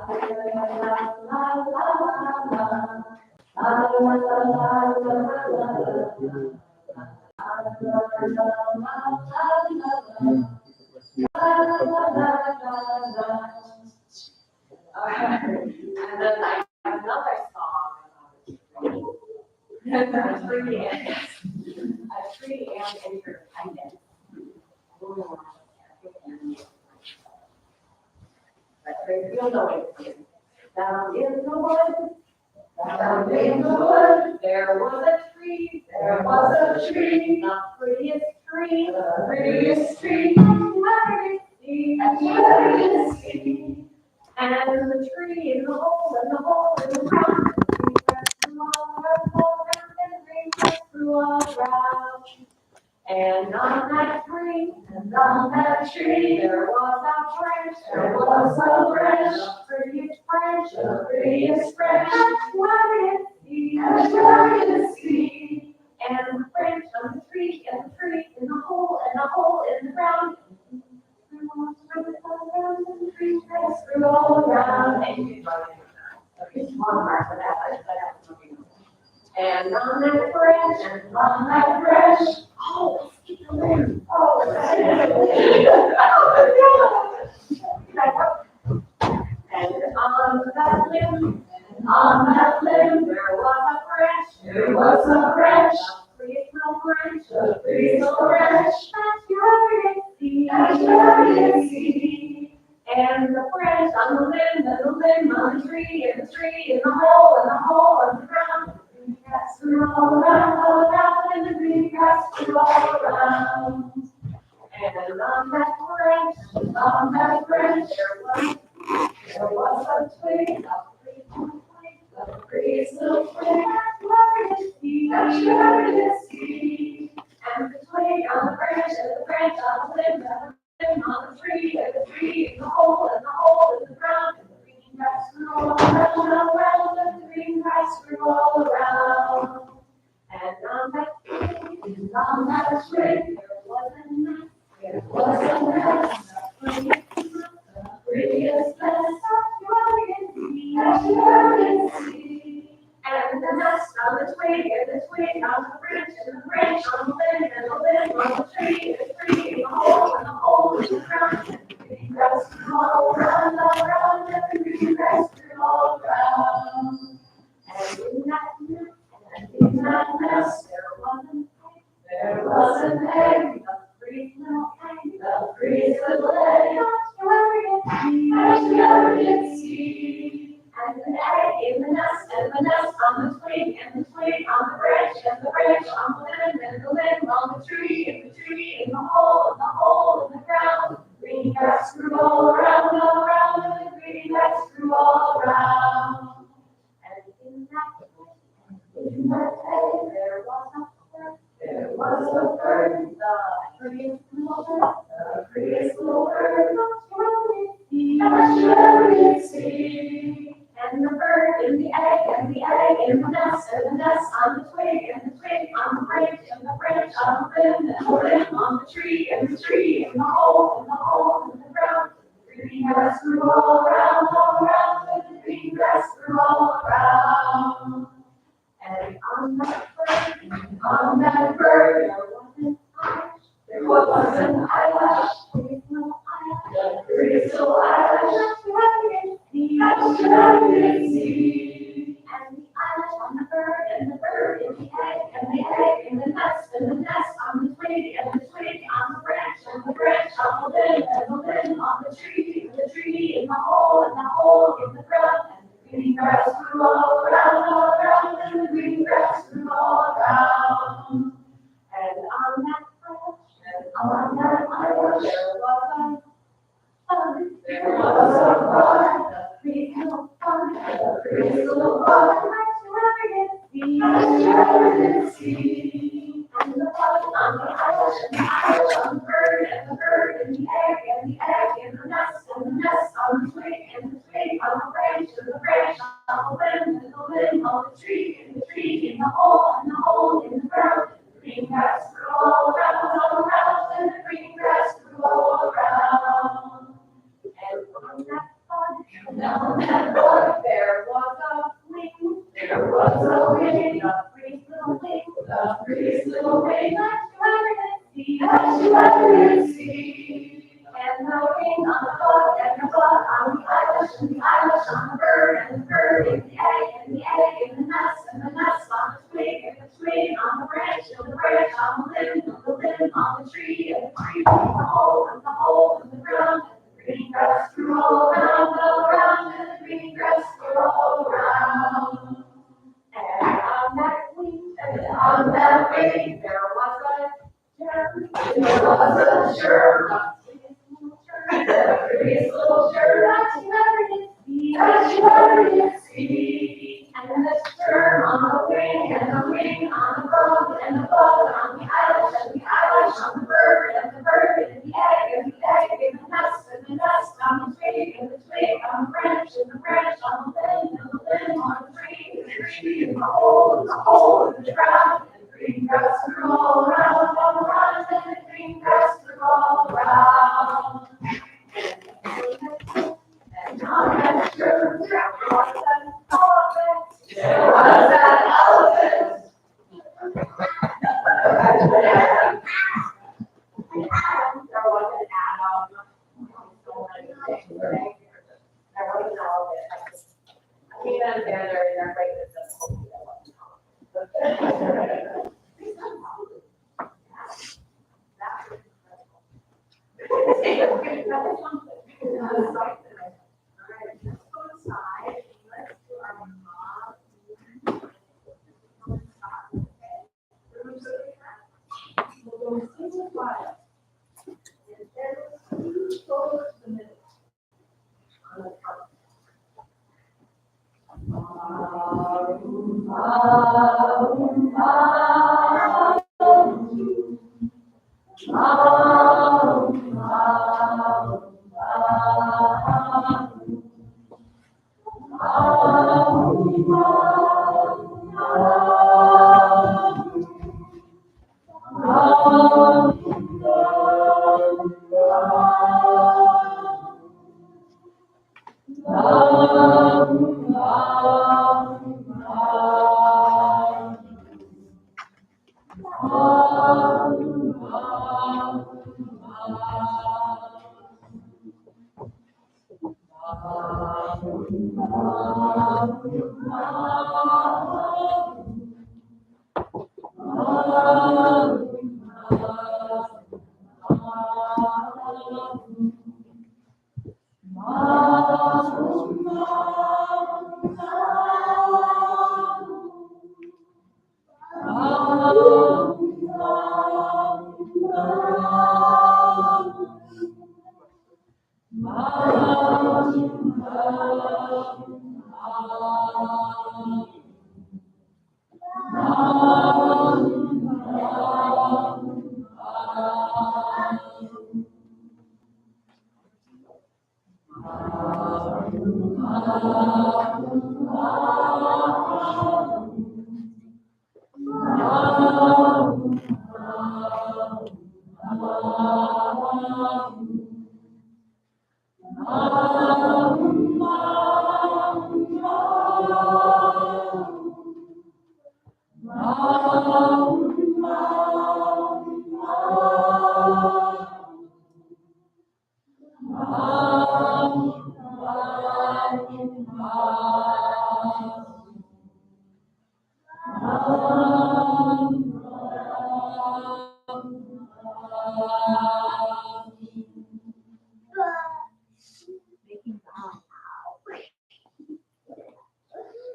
And then I have another song about a tree and interdependence. But you'll know it. Down in the woods, down in the woods, there was a tree, there was a tree, the prettiest tree, the prettiest tree, that you ever did see. And the tree in the hole, in the hole, in the ground, the tree pressed through all around, and on that tree, there was a branch, the prettiest branch, that you ever did see. And the branch on the tree, in the hole, in the ground, the tree pressed through all around. And you can run it. Okay, one part for that, but that's moving on. And on that branch, oh, let's get the limb. Oh, and on that limb, there was a branch, the prettiest little branch, that you ever did see. And the branch on the limb, on the tree, in the hole, in the ground. Grass grew all around, and the green grass grew all around. And on that branch, there was a twig, the prettiest little twig that you ever did see. And the twig on the branch, and the branch on the limb, on the tree, in the hole, in the ground. And the green grass grew all around, and the green grass grew all around. And on that tree, there was a nest, the prettiest nest that you ever did see. And the nest on the twig, and the twig on the branch, and the branch on the limb, and the limb on the tree, in the hole, in the ground. And the green grass grew all around, and the green grass grew all around. And in that nest, there was an egg, the prettiest little egg that you ever did see. And the egg in the nest, and the nest on the twig, and the twig on the branch, and the branch on the limb, and the limb on the tree, in the hole, in the ground. Green grass grew all around, and the green grass grew all around. And in that egg, there was a bird, the prettiest little bird that you ever did see. And the bird in the egg, and the egg in the nest, and the nest on the twig, and the twig on the branch, and the branch on the limb, and the limb on the tree, in the hole, in the ground. The green grass grew all around, and the green grass grew all around. And on that bird, there was an eyelash, the prettiest little eyelash that you ever did see. And the eyelash on the bird, and the bird in the egg, and the egg in the nest, and the nest on the twig, and the twig on the branch, and the branch on the limb, and the limb on the tree, in the hole, in the ground. And the green grass grew all around, and the green grass grew all around. And on that branch, and on that island, there was a bug, the prettiest little bug that you ever did see. And the bug on the eyelash, and the eyelash on the bird, and the bird in the egg, and the egg in the nest, and the nest on the twig, and the twig on the branch, and the branch on the limb, and the limb on the tree, in the hole, in the ground. The green grass grew all around, and the green grass grew all around. And on that bug, on that bug there was a fling. There was a wing, the prettiest little wing, the prettiest little wing that you ever did see. And the wing on the bug, and the bug on the eyelash, and the eyelash on the bird, and the bird in the egg, and the egg in the nest, and the nest on the twig, and the twig on the branch, and the branch on the limb on the tree, and the tree in the hole, and the hole in the ground, and the green grass grew all around, and the green grass grew all around. And on that wing, there was a germ, the prettiest little germ that you ever did see, And the germ on the wing, and the wing on the bug, and the bug on the eyelash, and the eyelash on the bird, and the bird in the egg, and the egg in the nest, and the nest on the twig, and the twig on the branch, and the branch on the limb, and the limb on the tree, and the tree in the hole in the ground, and the green grass grew all around, and the green grass grew all around. And on that germ, there was an elephant. There was an elephant. There was an Adam. There was an elephant. I mean, I'm together in our right with this whole deal.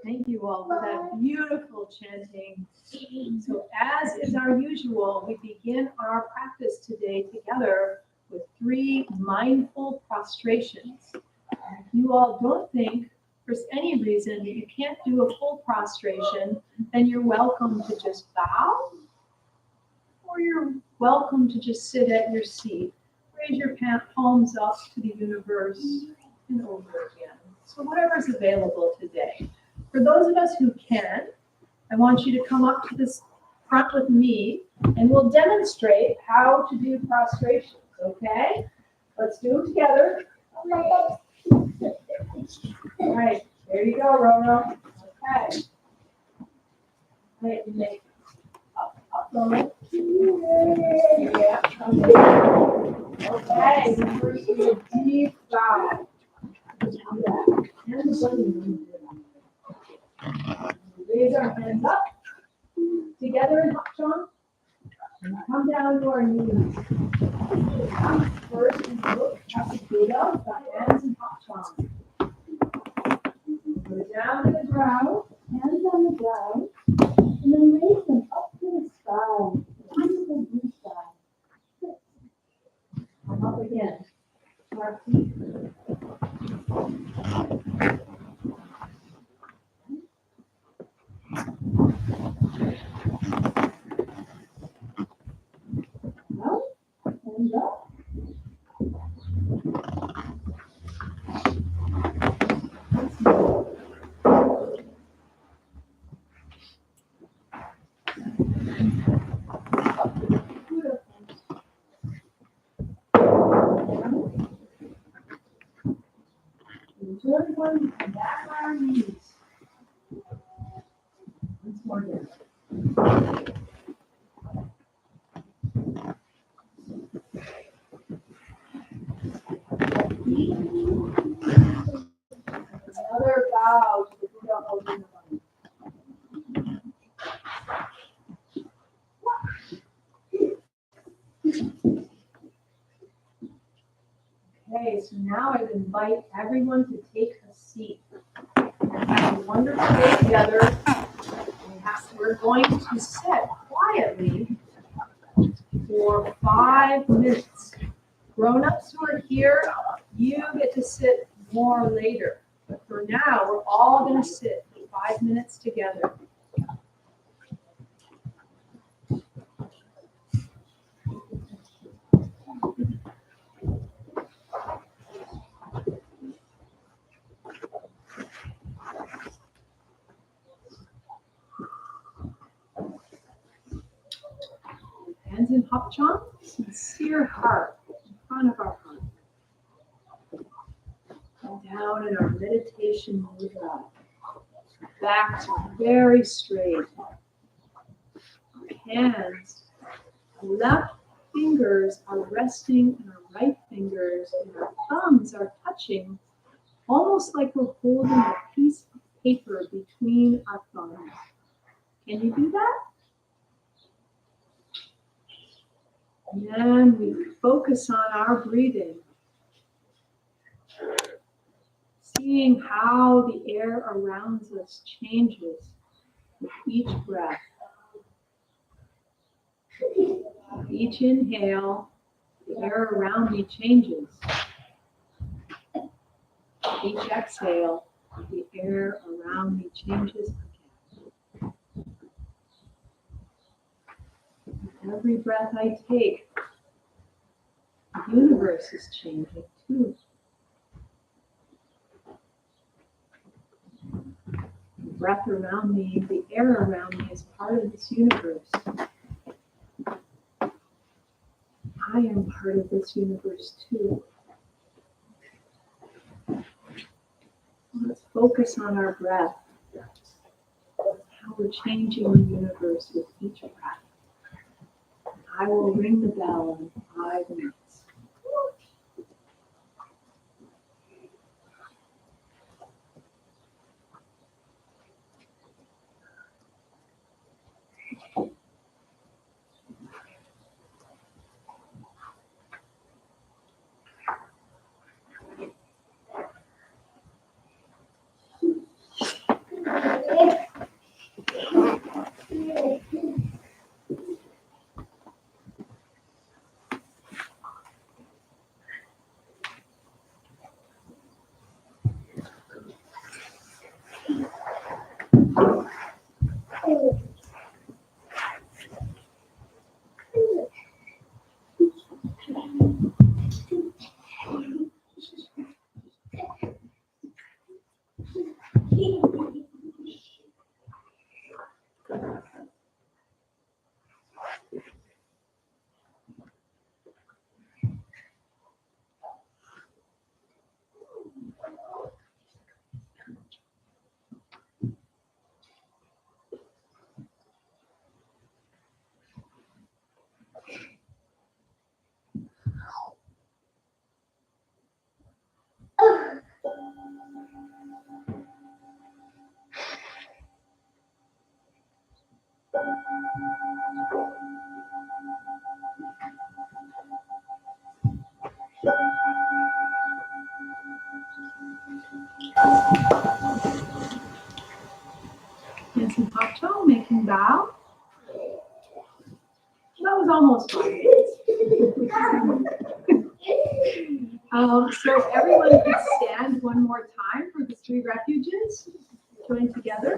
Thank you all for that beautiful chanting. So as is our usual, we begin our practice today together with 3 mindful prostrations. If you all don't think for any reason that you can't do a full prostration, then you're welcome to just bow, or you're welcome to just sit at your seat. Raise your palms up to the universe and over again. So whatever's available today. For those of us who can, I want you to come up to this front with me, and we'll demonstrate how to do prostrations, okay? Let's do them together. All right, there you go, Rona. Okay. Right, and then up, Rona. Yeah. Okay, so first do a deep bow. Hands up. Raise our hands up. Together in hop jump. And come down to our knees. First, we look at the Buddha, the hands in hop jump. Go down to the ground, hands on the ground, and then raise them up to the sky, the beautiful blue sky. Come up again. Our feet. Out, hands up. Third one, come back on our knees. Once more again. Another bow to the Buddha holding the money. Okay, so now I invite everyone to take a seat. Have a wonderful day together. We're going to sit quietly for 5 minutes. Grown-ups who are here, you get to sit more later. But for now, we're all going to sit for 5 minutes together. Hands in hop chomp, sincere heart in front of our heart. And down in our meditation mudra. Backs are very straight. Our hands, our left fingers are resting on our right fingers, and our thumbs are touching, almost like we're holding a piece of paper between our thumbs. Can you do that? And then we focus on our breathing, seeing how the air around us changes with each breath. With each inhale, the air around me changes. With each exhale, the air around me changes again. With every breath I take, the universe is changing too. The breath around me, the air around me is part of this universe. I am part of this universe too. Let's focus on our breath, how we're changing the universe with each breath. I will ring the bell in 5 minutes. Nancy Pacho making bow. That was almost right. So everyone could stand one more time for the three refuges. Join together.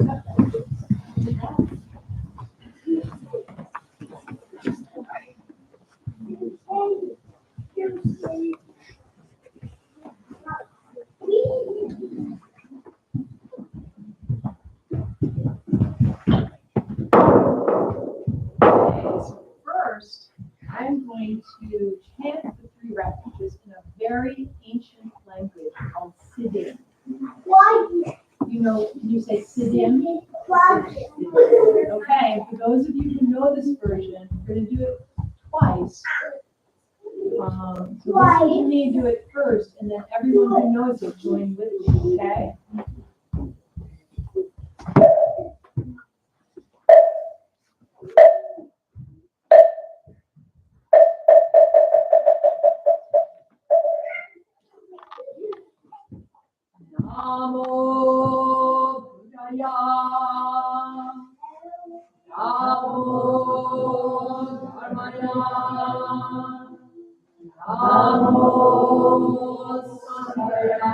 So first, I'm going to chant the three refuges in a very ancient language called Siddhim. You know, can you say Siddhim? Okay, for those of you who know this version, we're going to do it twice. So listen to me do it first, and then everyone who knows it join with me, okay? Namo Buddhaya. Namo Dharmaya. Namo Sanghaya.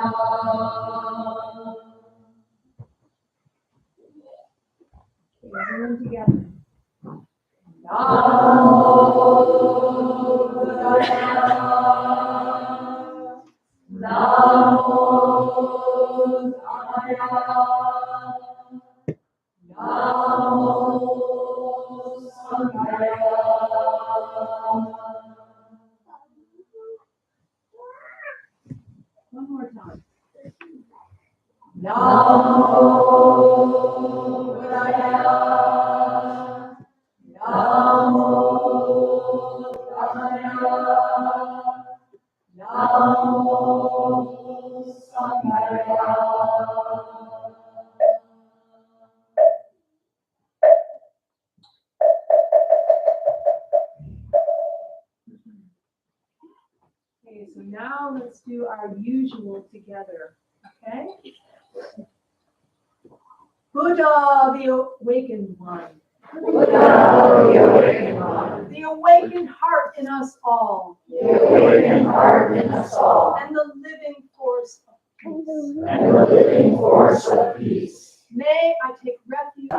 Everyone together. Namo Buddhaya. Namo Dharmaya. Namo Sanghaya. One more time. Namo Buddhaya. Namo Dharmaya. Namo Sanghaya. Okay, so now let's do our usual together, okay? Buddha, the awakened one. Buddha, the awakened one. The awakened heart in us all. The awakened heart in us all. And the living force of peace. And the living force of peace. May I take refuge.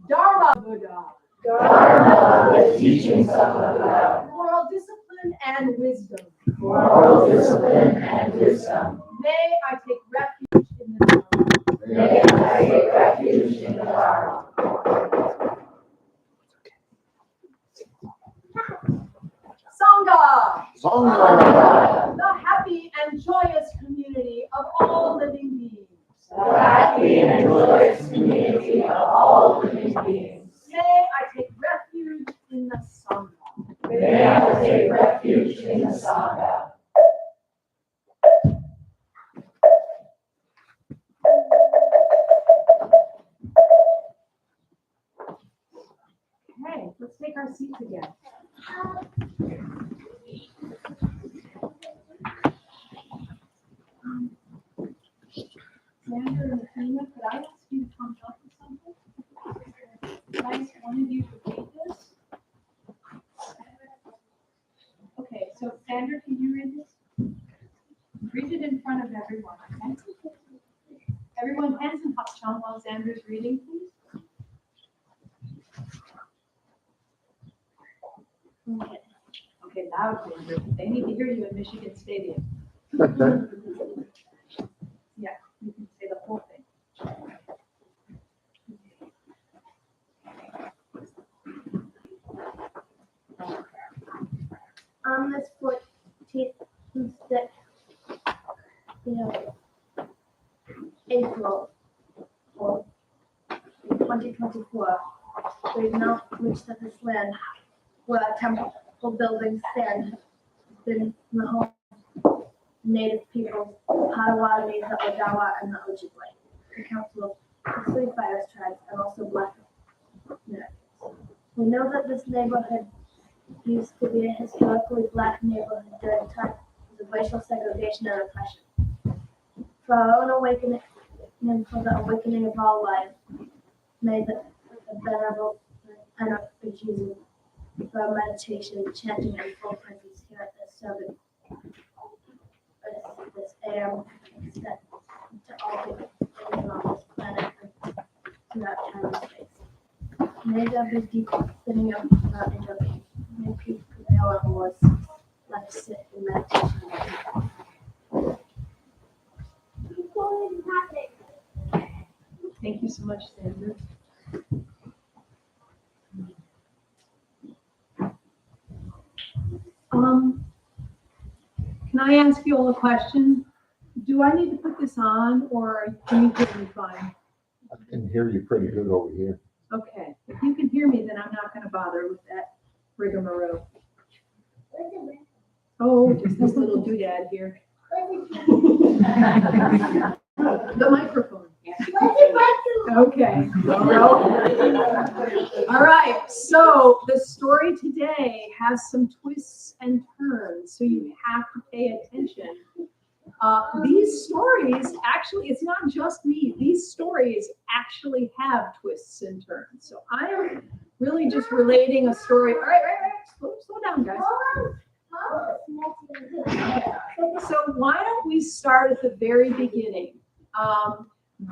Dharma Buddha. Dharma, the teachings of the Buddha. Moral discipline and wisdom. Moral discipline and wisdom. May I take refuge in the Dharma. May I take refuge in the Dharma. Sangha. Sangha, The happy and joyous community of all living beings. the happy and joyous community of all living beings. May I take refuge in the Sangha. May I take refuge in the Sangha. Okay, let's take our seats again. Xander and Athena, could I ask you to come up with something? Could I ask one of you to read this? Okay, so Xander, can you read this? Read it in front of everyone, okay? Everyone, hands and hop chong while Xander's reading, please. Okay, loud, Xander. They need to hear you in Michigan Stadium. Yeah, you can say the whole thing. On this 14th day, April of 2024, we've now reached this land where temple buildings stand has been the home of native peoples, the Potawatomi, the Odawa, and the Ojibwe. The Council of the Sweet Fires tribes, and also Black Americans. We know that this neighborhood used to be a historically Black neighborhood during times of racial segregation and oppression. For our own awakening and for the awakening of all life, may the venerable Jesus for our meditation, chanting, and full presence here at this service. This air extend to all people living on this planet and throughout time and space. May there be deep spinning of our intervention. May peace prevail over wars. Let us sit in meditation. Thank you so much, Sandra. Can I ask you all a question? Do I need to put this on, or can you hear me fine? I can hear you pretty good over here. Okay, if you can hear me, then I'm not going to bother with that rigmarole. Oh, just this little doodad here. The microphone. Okay. All right, so the story today has some twists and turns, so you have to pay attention. These stories, actually, it's not just me. These stories actually have twists and turns. So I am really just relating a story. All right. Slow down, guys. So why don't we start at the very beginning?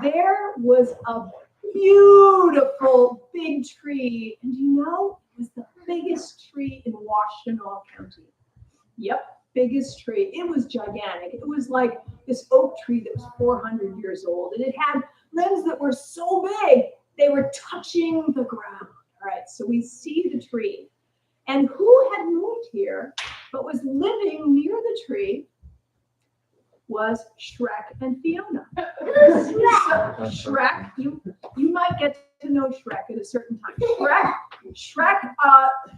There was a beautiful big tree, and you know, it was the biggest tree in Washtenaw County. Yep, biggest tree. It was gigantic. It was like this oak tree that was 400 years old, and it had limbs that were so big, they were touching the ground. All right, so we see the tree. And who had moved here, but was living near the tree, was Shrek and Fiona. So Shrek, you might get to know Shrek at a certain time. Shrek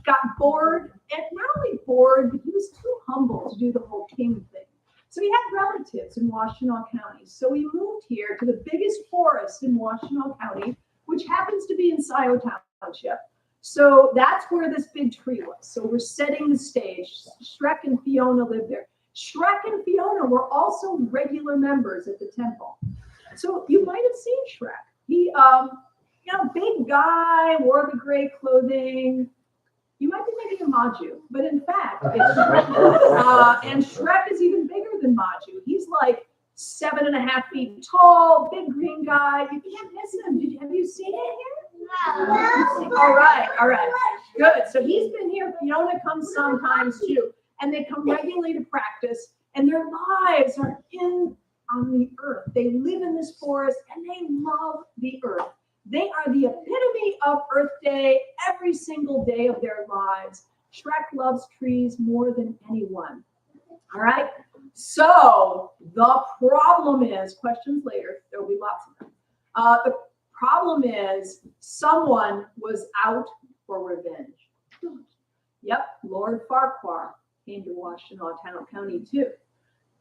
got bored, and not only bored, but he was too humble to do the whole king thing. So he had relatives in Washtenaw County. So he moved here to the biggest forest in Washtenaw County, which happens to be in Scioto Township. So that's where this big tree was. So we're setting the stage. Shrek and Fiona lived there. Shrek and Fiona were also regular members at the temple. So you might have seen Shrek. He, big guy, wore the gray clothing. You might be thinking of Maju, but in fact, it's and Shrek is even bigger than Maju. He's like 7.5 feet tall, big green guy. You can't miss him. Have you seen it here? No. All right. Good. So he's been here. Fiona comes sometimes too. And they come regularly to practice, and their lives are on the earth. They live in this forest, and they love the earth. They are the epitome of Earth Day every single day of their lives. Shrek loves trees more than anyone. All right? So the problem is, questions later, there'll be lots of them. The problem is someone was out for revenge. Yep, Lord Farquhar came to Washtenaw County too.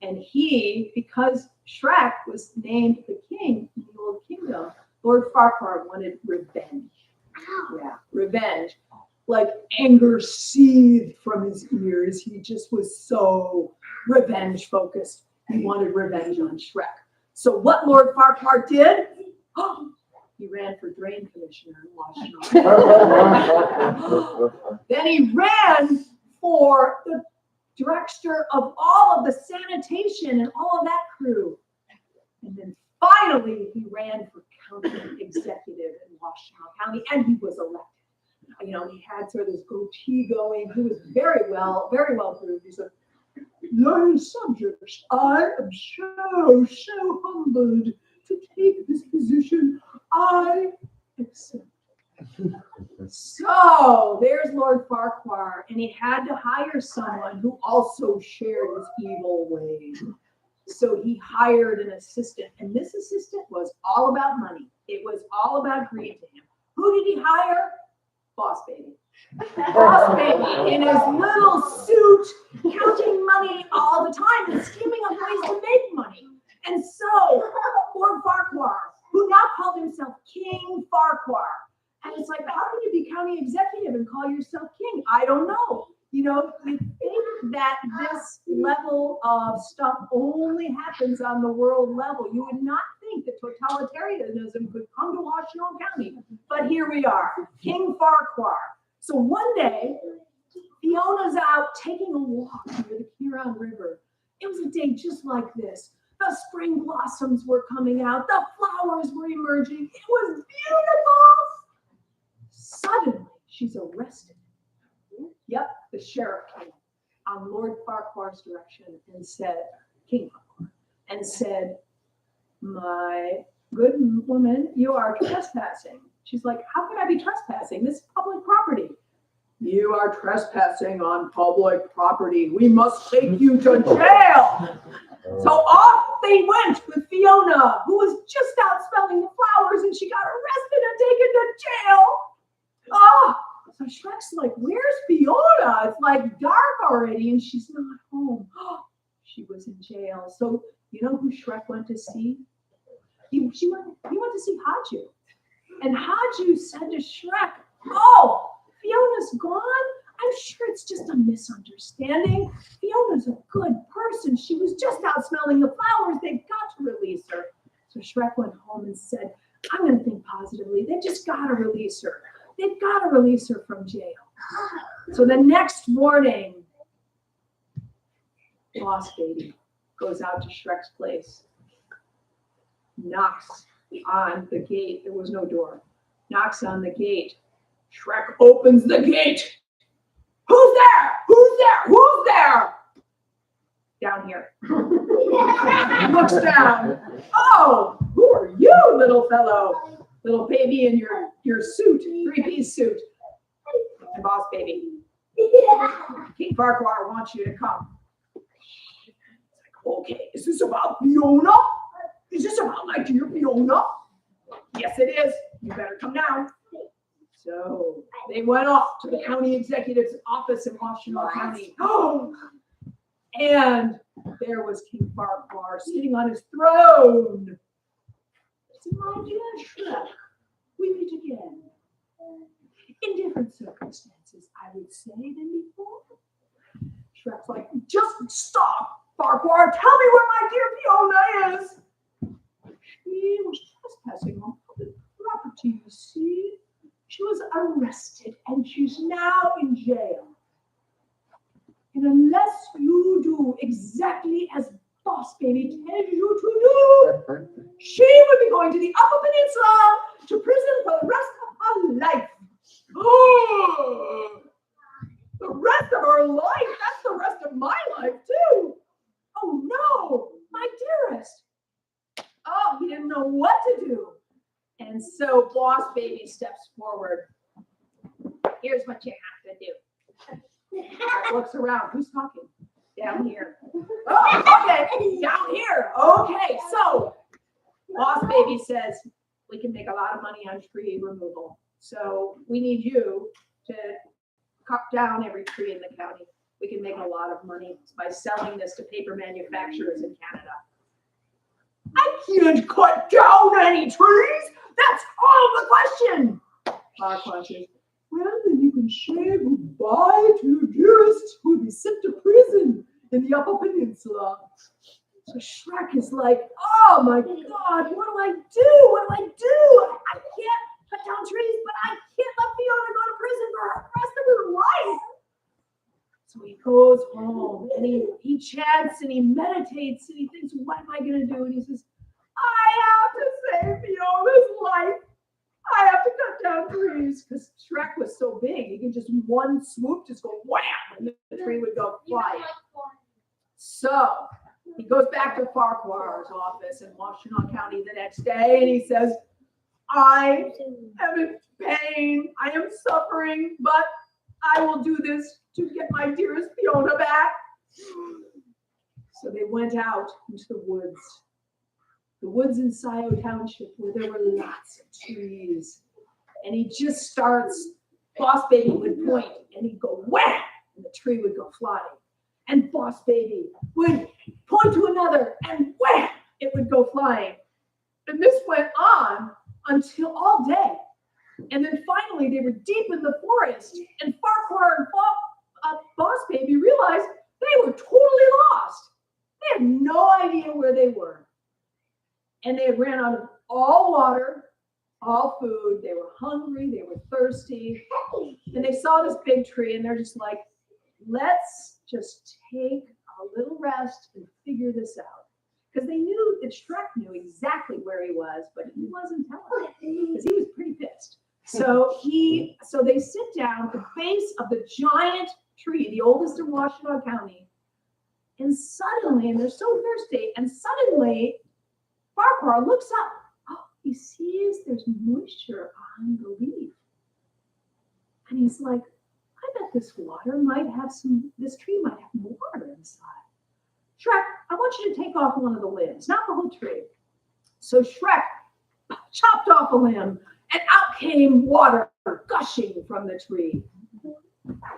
And he, because Shrek was named the king in the Old Kingdom, Lord Farquhar wanted revenge. Yeah, revenge. Like anger seethed from his ears. He just was so revenge focused. He wanted revenge on Shrek. So what Lord Farquhar did? He ran for drain commissioner in Washtenaw. Then he ran for the director of all of the sanitation and all of that crew. And then finally he ran for county executive in Washtenaw County, and he was elected. You know, he had sort of this goatee going. He was very well proved. He said, "Loyal subjects, I am so humbled to take this position. I accept." So there's Lord Farquhar, and he had to hire someone who also shared his evil ways. So he hired an assistant, and this assistant was all about money. It was all about greed to him. Who did he hire? Boss Baby. Boss Baby in his little suit, counting money all the time and scheming up ways to make money. And so Lord Farquhar, who now called himself county executive and call yourself king. I don't know. You know, you think that this level of stuff only happens on the world level. You would not think that totalitarianism could come to Washtenaw County, but here we are, King Farquhar. So one day, Fiona's out taking a walk near the Huron River. It was a day just like this. The spring blossoms were coming out. The flowers were emerging. It was beautiful. Suddenly, she's arrested. Yep, the sheriff came on Lord Farquhar's direction and said, King Farquhar, and said, my good woman, you are trespassing. She's like, how could I be trespassing? This is public property. You are trespassing on public property. We must take you to jail. So off they went with Fiona, who was just out smelling the flowers, and she got arrested and taken to jail. Oh, so Shrek's like, where's Fiona? It's like dark already, and she's not home. Oh, she was in jail. So you know who Shrek went to see? He went to see Haju. And Haju said to Shrek, oh, Fiona's gone? I'm sure it's just a misunderstanding. Fiona's a good person. She was just out smelling the flowers. They've got to release her. So Shrek went home and said, I'm going to think positively. They just got to release her. They've got to release her from jail. So the next morning, Boss Baby goes out to Shrek's place, knocks on the gate. There was no door. Knocks on the gate. Shrek opens the gate. Who's there? Who's there? Who's there? Down here. Looks down. Oh, who are you, little fellow? Little baby in your suit, three-piece suit. And Boss Baby. King Farquhar wants you to come. It's like, okay, is this about Fiona? Is this about my dear Fiona? Yes, it is. You better come down. So they went off to the county executive's office in Washtenaw County. Oh, and there was King Farquhar sitting on his throne. So my dear Shrek, we meet again. In different circumstances, I would say, than before. Shrek's like, just stop, Farquhar. Tell me where my dear Fiona is. She was trespassing on public property, you see. She was arrested and she's now in jail. And unless you do exactly as Boss Baby tells you to do, she will be going to the Upper Peninsula to prison for the rest of her life. Oh, the rest of her life? That's the rest of my life too. Oh no, my dearest. Oh, he didn't know what to do. And so Boss Baby steps forward. Here's what you have to do. Looks around. Who's talking? Down here. Oh, okay. Down here. Okay. So Boss Baby says, we can make a lot of money on tree removal. So we need you to cut down every tree in the county. We can make a lot of money by selling this to paper manufacturers in Canada. I can't cut down any trees. That's all the question. Farquhar says, well, then you can say goodbye to your dearest who will be sent to prison in the Upper Peninsula. So Shrek is like, oh my God, what do I do? What do I do? I can't cut down trees, but I can't let Fiona go to prison for the rest of her life. So he goes home and he chants and he meditates and he thinks, what am I going to do? And he says, I have to save Fiona's life. I have to cut down trees. Because Shrek was so big, he could just one swoop, just go wham, and the tree would go flying. So he goes back to Farquhar's office in Washtenaw County the next day and he says, I am in pain. I am suffering, but I will do this to get my dearest Fiona back. So they went out into the woods in Scioto Township where there were lots of trees. And he just starts, Boss Baby would point and he'd go wham, and the tree would go flying. And Boss Baby would point to another and wham, it would go flying. And this went on until all day. And then finally, they were deep in the forest, and Farquhar and Boss Baby realized they were totally lost. They had no idea where they were. And they ran out of all water, all food. They were hungry, they were thirsty. And they saw this big tree, and they're just like, let's just take a little rest and figure this out. Because they knew that Shrek knew exactly where he was, but he wasn't telling them because he was pretty pissed. So they sit down at the base of the giant tree, the oldest in Washtenaw County, and suddenly, and they're so thirsty, and suddenly Farquhar looks up. Oh, he sees there's moisture on the leaf. And he's like, I bet this tree might have water inside. Shrek, I want you to take off one of the limbs, not the whole tree. So Shrek chopped off a limb, and out came water gushing from the tree.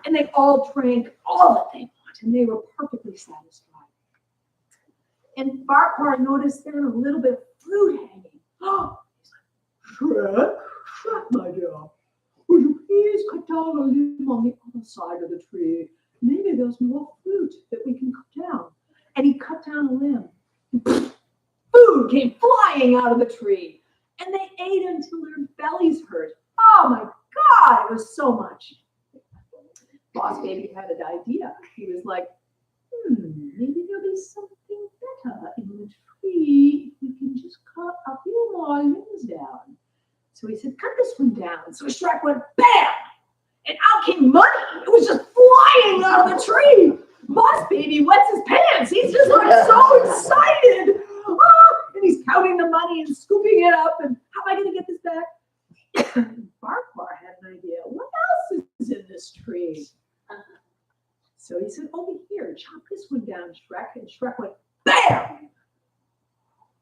And they all drank all that they wanted, and they were perfectly satisfied. And Farquhar noticed there a little bit of fruit hanging. Oh, he's like, Shrek, my dear, would you please cut down a limb on the other side of the tree? Maybe there's more fruit that we can cut down. And he cut down a limb. Food came flying out of the tree. And they ate until their bellies hurt. Oh my God, it was so much. Boss Baby had an idea. He was like, maybe there'll be something better in the tree if we can just cut a few more limbs down. So he said, cut this one down. So Shrek went, bam! And out came money. It was just flying out of the tree. Boss Baby wets his pants. He's just like so excited. And he's counting the money and scooping it up. And how am I going to get this back? Farquhar had an idea. What else is in this tree? So he said, over here, chop this one down, Shrek. And Shrek went, bam!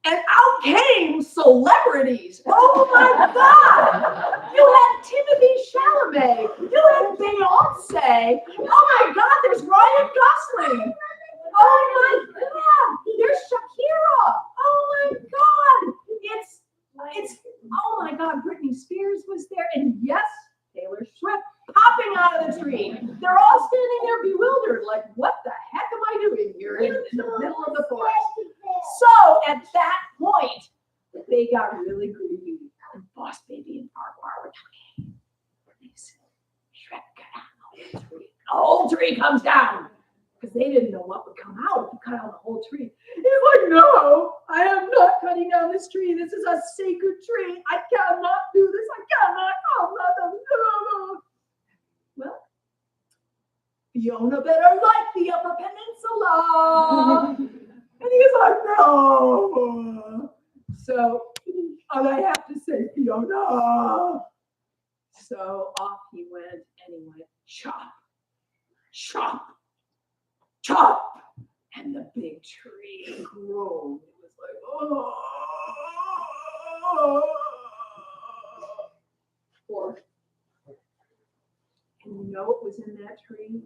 And out came celebrities. Oh my God! You had Timothy Chalamet. You had Beyonce. Oh my God, there's Ryan Gosling. Oh my God, there's Shakira. Oh my God, it's oh my God, Britney Spears was there, and yes, Taylor Swift popping out of the tree. They're all standing there bewildered, like, what the heck am I doing here in the middle of the forest? So at that point, they got really greedy, and Boss Baby and Farquhar were talking. They said, Shrek, cut out the tree. The whole tree comes down. Because they didn't know what would come out if you cut out the whole tree. He's like, no, I am not cutting down this tree. This is a sacred tree. I cannot do this. I cannot. Oh, no. Well, Fiona better like the Upper Peninsula. And he's like, no. So, and I have to say, Fiona. So off he went, and he went, chop, chop, chop. And the big tree groaned. It was like, oh. And you know what was in that tree?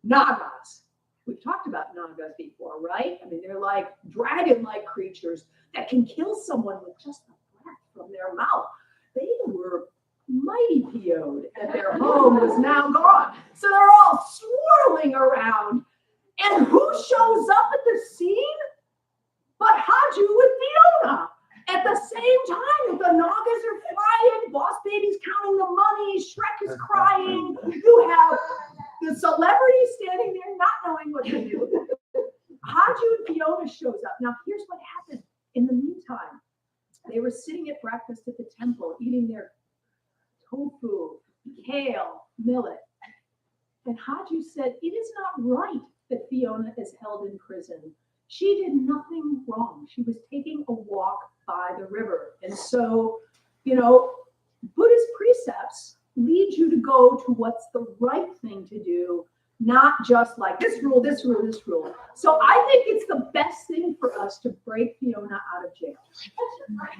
Nagas. We've talked about Nagas before, right? I mean, they're like dragon-like creatures that can kill someone with just the breath from their mouth. They were mighty PO'd that their home was now gone. So they're all swirling around. And who shows up at the scene? But Haju with Fiona. At the same time, the Nagas are flying, Boss Baby's counting the money, Shrek is crying. You have the celebrity standing there not knowing what to do. Haju and Fiona shows up. Now, here's what happened. In the meantime, they were sitting at breakfast at the temple, eating their tofu, kale, millet. And Haju said, it is not right that Fiona is held in prison. She did nothing wrong. She was taking a walk by the river. And so, Buddhist precepts lead you to go to what's the right thing to do, not just like this rule, this rule, this rule. So I think it's the best thing for us to break Fiona out of jail.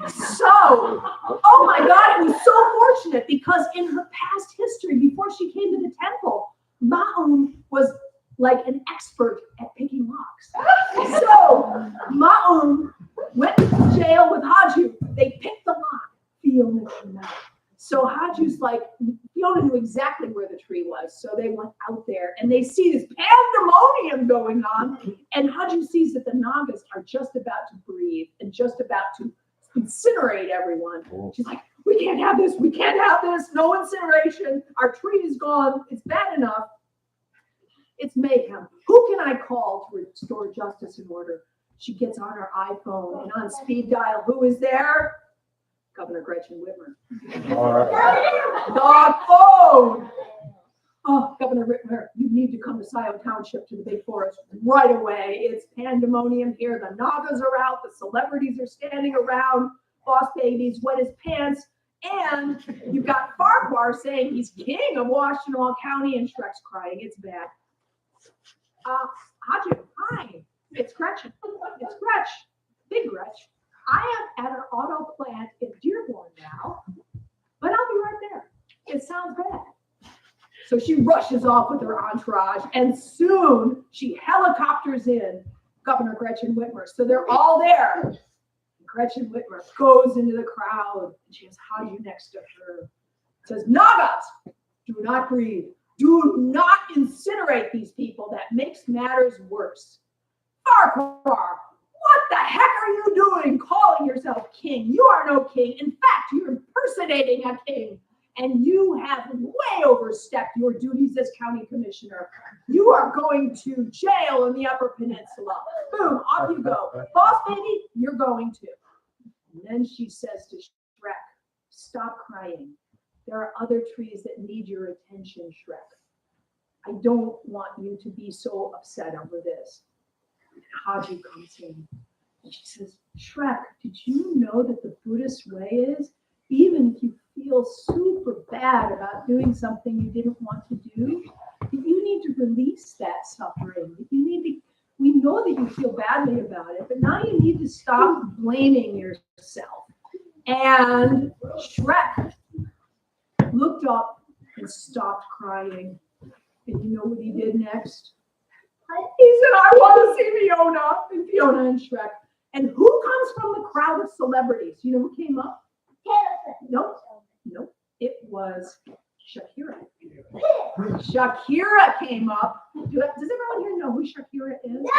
So, oh my God, it was so fortunate because in her past history, before she came to the temple, Ma'un was like an expert at picking locks. So Ma'un went to jail with Haju. They picked the lock. Fiona came out. So they went out there and they see this pandemonium going on. And Haju sees that the Nagas are just about to breathe and just about to incinerate everyone. She's like, we can't have this. We can't have this. No incineration. Our tree is gone. It's bad enough. It's mayhem. Who can I call to restore justice and order? She gets on her iPhone and on speed dial, who is there? Governor Gretchen Whitmer. The phone. Oh, Governor Whitmer, you need to come to Scioto Township to the big forest right away. It's pandemonium here. The Nagas are out. The celebrities are standing around. Boss Baby's wet his pants. And you've got Farquhar saying he's king of Washtenaw County, and Shrek's crying. It's bad. Haju, hi. It's Gretchen. It's Gretch. Big Gretch. I am at our auto plant in Dearborn now, but I'll be right there. It sounds bad. So she rushes off with her entourage, and soon she helicopters in Governor Gretchen Whitmer. So they're all there. Gretchen Whitmer goes into the crowd, and she has Haju next to her. It says, Nagas, do not grieve. Do not incinerate these people. That makes matters worse. Farquhar, what the heck are you doing calling yourself king? You are no king. In fact, you're impersonating a king. And you have way overstepped your duties as county commissioner. You are going to jail in the Upper Peninsula. Boom, off you go. Boss Baby, you're going to. And then she says to Shrek, stop crying. There are other trees that need your attention, Shrek. I don't want you to be so upset over this. Haju comes in and she says, Shrek, did you know that the Buddhist way is, even if you feel super bad about doing something you didn't want to do, that you need to release that suffering. That you need to, we know that you feel badly about it, but now you need to stop blaming yourself. And Shrek looked up and stopped crying. And you know what he did next? He said, I want to see Fiona and Shrek. And who comes from the crowd of celebrities? You know who came up? Nope. It was Shakira. Shakira came up. Does everyone here know who Shakira is? No!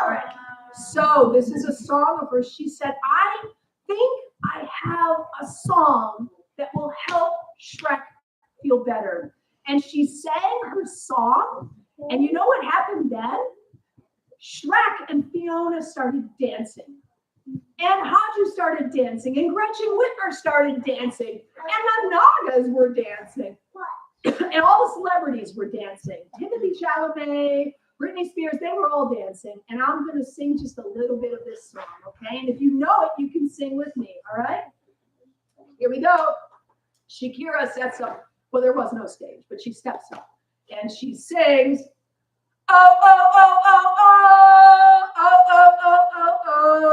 All right. So this is a song of hers. She said, I think I have a song that will help Shrek feel better. And she sang her song. And you know what happened then? Shrek and Fiona started dancing. And Haju started dancing. And Gretchen Whitmer started dancing. And the Nagas were dancing. And all the celebrities were dancing. Timothy Chalamet, Britney Spears, they were all dancing. And I'm going to sing just a little bit of this song, okay? And if you know it, you can sing with me, all right? Here we go. Shakira sets up. Well, there was no stage, but she steps up. And she sings, oh, oh, oh, oh, oh, oh, oh, oh, oh, oh,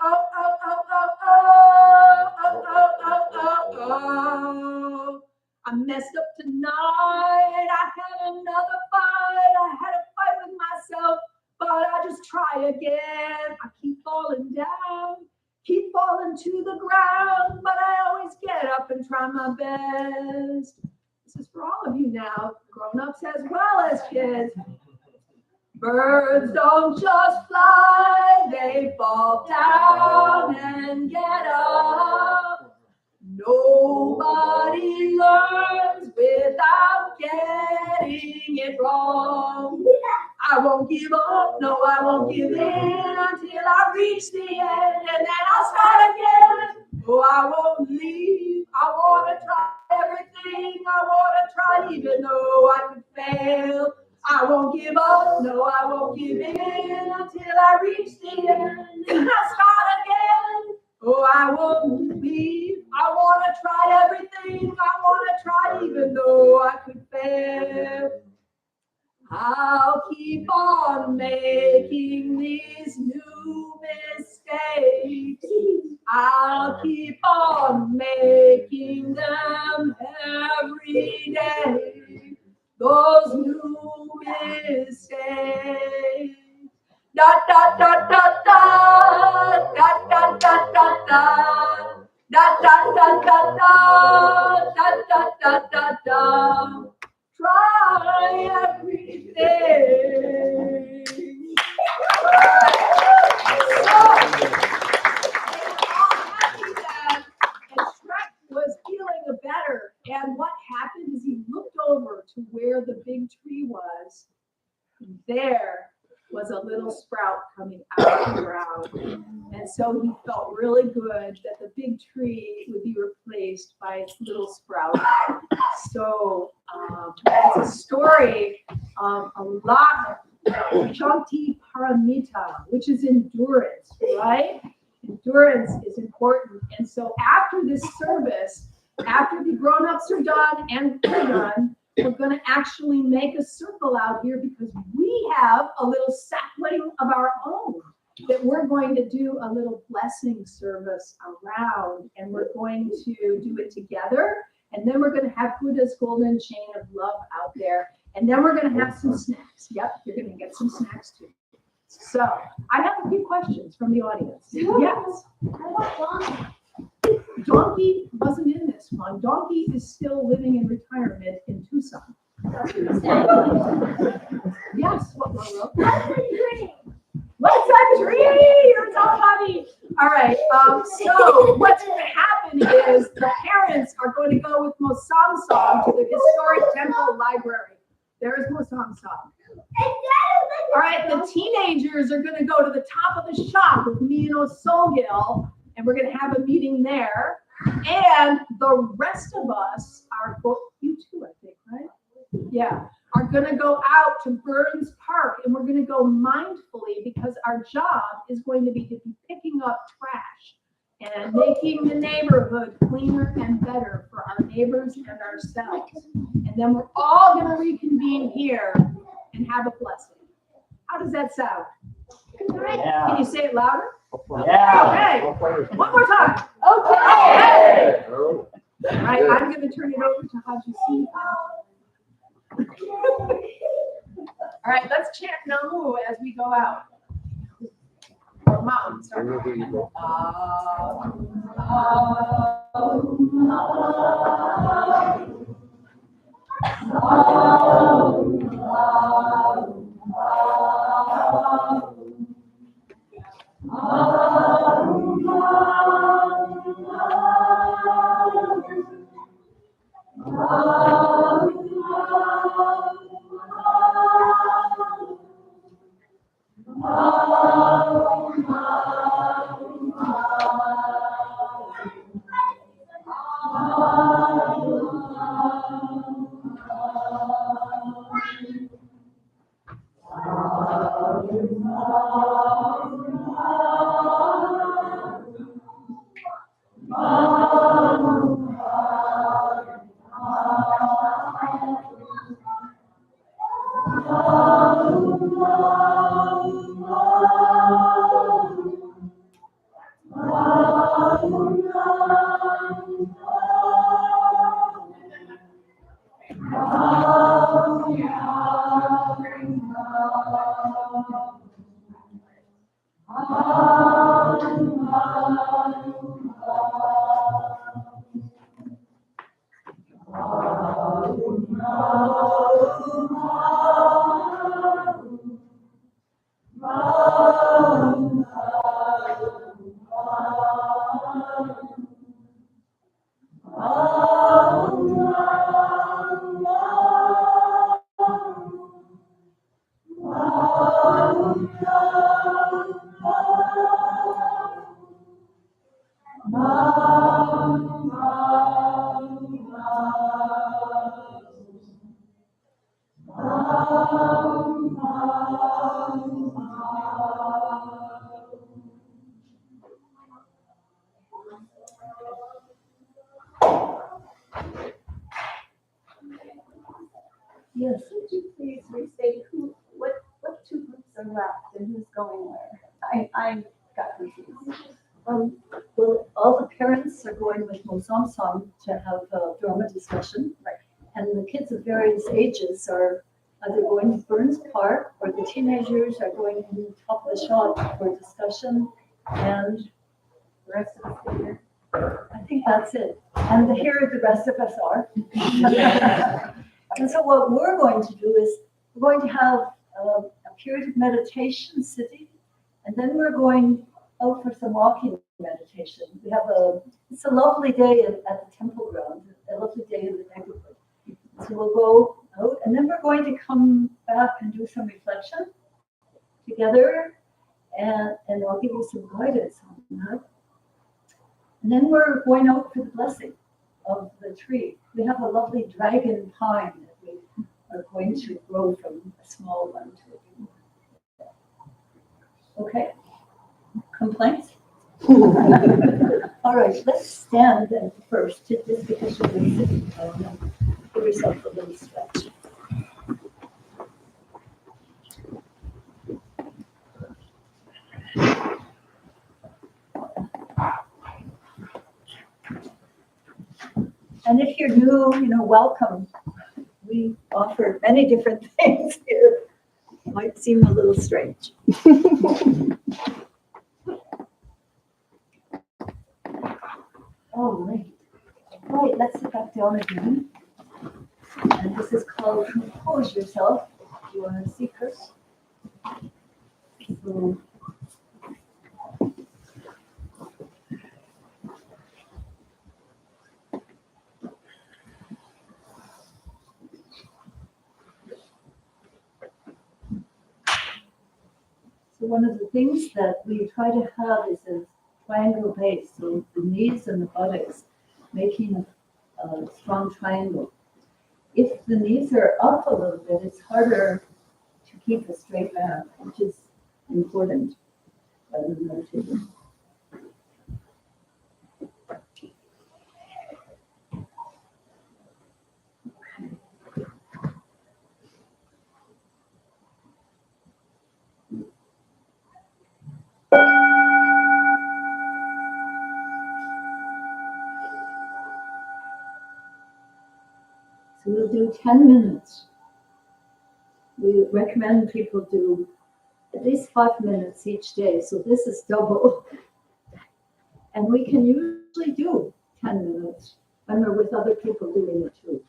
oh, oh, oh, oh, oh, oh, oh, oh. I messed up tonight. I had another fight. I had a fight with myself, but I just try again. I keep falling down, keep falling to the ground, but I always get up and try my best. This is for all of you now, grown-ups as well as kids. Birds don't just fly, they fall down and get up. Nobody learns without getting it wrong. I won't give up, no, I won't give in until I reach the end, and then I'll start again. Oh, I won't leave, I want to try everything, I want to try even though I could fail. I won't give up, no, I won't give in until I reach the end, and I'll start again. Oh, I won't leave, I want to try everything, I want to try even though I could fail. I'll keep on making these new mistakes. I'll keep on making them every day. Those new mistakes. Da da da da da da da da da da da da da da da da da da da. Try there was a little sprout coming out of the ground. And so he felt really good that the big tree would be replaced by its little sprout. So it's a story of a lot of Shanti Paramita, which is endurance, right? Endurance is important. And so after this service, after the grown-ups are done and we're done, we're going to actually make a circle out here because we have a little sapling of our own that we're going to do a little blessing service around, and we're going to do it together. And then we're going to have Buddha's golden chain of love out there. And then we're going to have some snacks. Yep, you're going to get some snacks too. So I have a few questions from the audience. Yes. Donkey wasn't in this one. Donkey is still living in retirement in Tucson. Yes, what Monroe? What's that tree? You're so funny. All right. So what's going to happen is the parents are going to go with Mosamsam to the historic temple library. There's Mosamsam. All right. The teenagers are going to go to the top of the shop with me and Osolgil, and we're going to have a meeting there. And the rest of us are you too, I think, right? Yeah. Are going to go out to Burns Park, and we're going to go mindfully because our job is going to be picking up trash and making the neighborhood cleaner and better for our neighbors and ourselves. And then we're all going to reconvene here and have a blessing. How does that sound? Yeah. Can you say it louder? Yeah. Okay. One more time. Okay. All right, I'm going to turn it over to Haji. All right, let's chant Namu as we go out. Or Mom, sorry. Yes, would you please restate what two groups are left and who's going where? I got confused. Well, all the parents are going with Mosamsam to have a drama discussion. Right. And the kids of various ages are either going to Burns Park or the teenagers are going to the top of the shop for discussion. And The rest of us are here. I think that's it. And here the rest of us are. And so what we're going to do is we're going to have a period of meditation sitting, and then we're going out for some walking meditation. We have it's a lovely day at the temple ground, a lovely day in the neighborhood. So we'll go out, and then we're going to come back and do some reflection together, and I'll give you some guidance on that. And then we're going out for the blessing of the tree. We have a lovely dragon pine that we are going to grow from a small one to a big one. Okay? Complaints? All right, let's stand then first, just because you've been sitting down. Give yourself a little stretch. And if you're new, welcome. We offer many different things here. Might seem a little strange. All right. Right, let's sit back down again. And this is called Compose Yourself. If you want to see first. So one of the things that we try to have is a triangle base, so the knees and the buttocks making a strong triangle. If the knees are up a little bit, it's harder to keep a straight back, which is important when we're meditating. So we'll do 10 minutes. We recommend people do at least 5 minutes each day. So this is double. And we can usually do 10 minutes when we're with other people doing it too.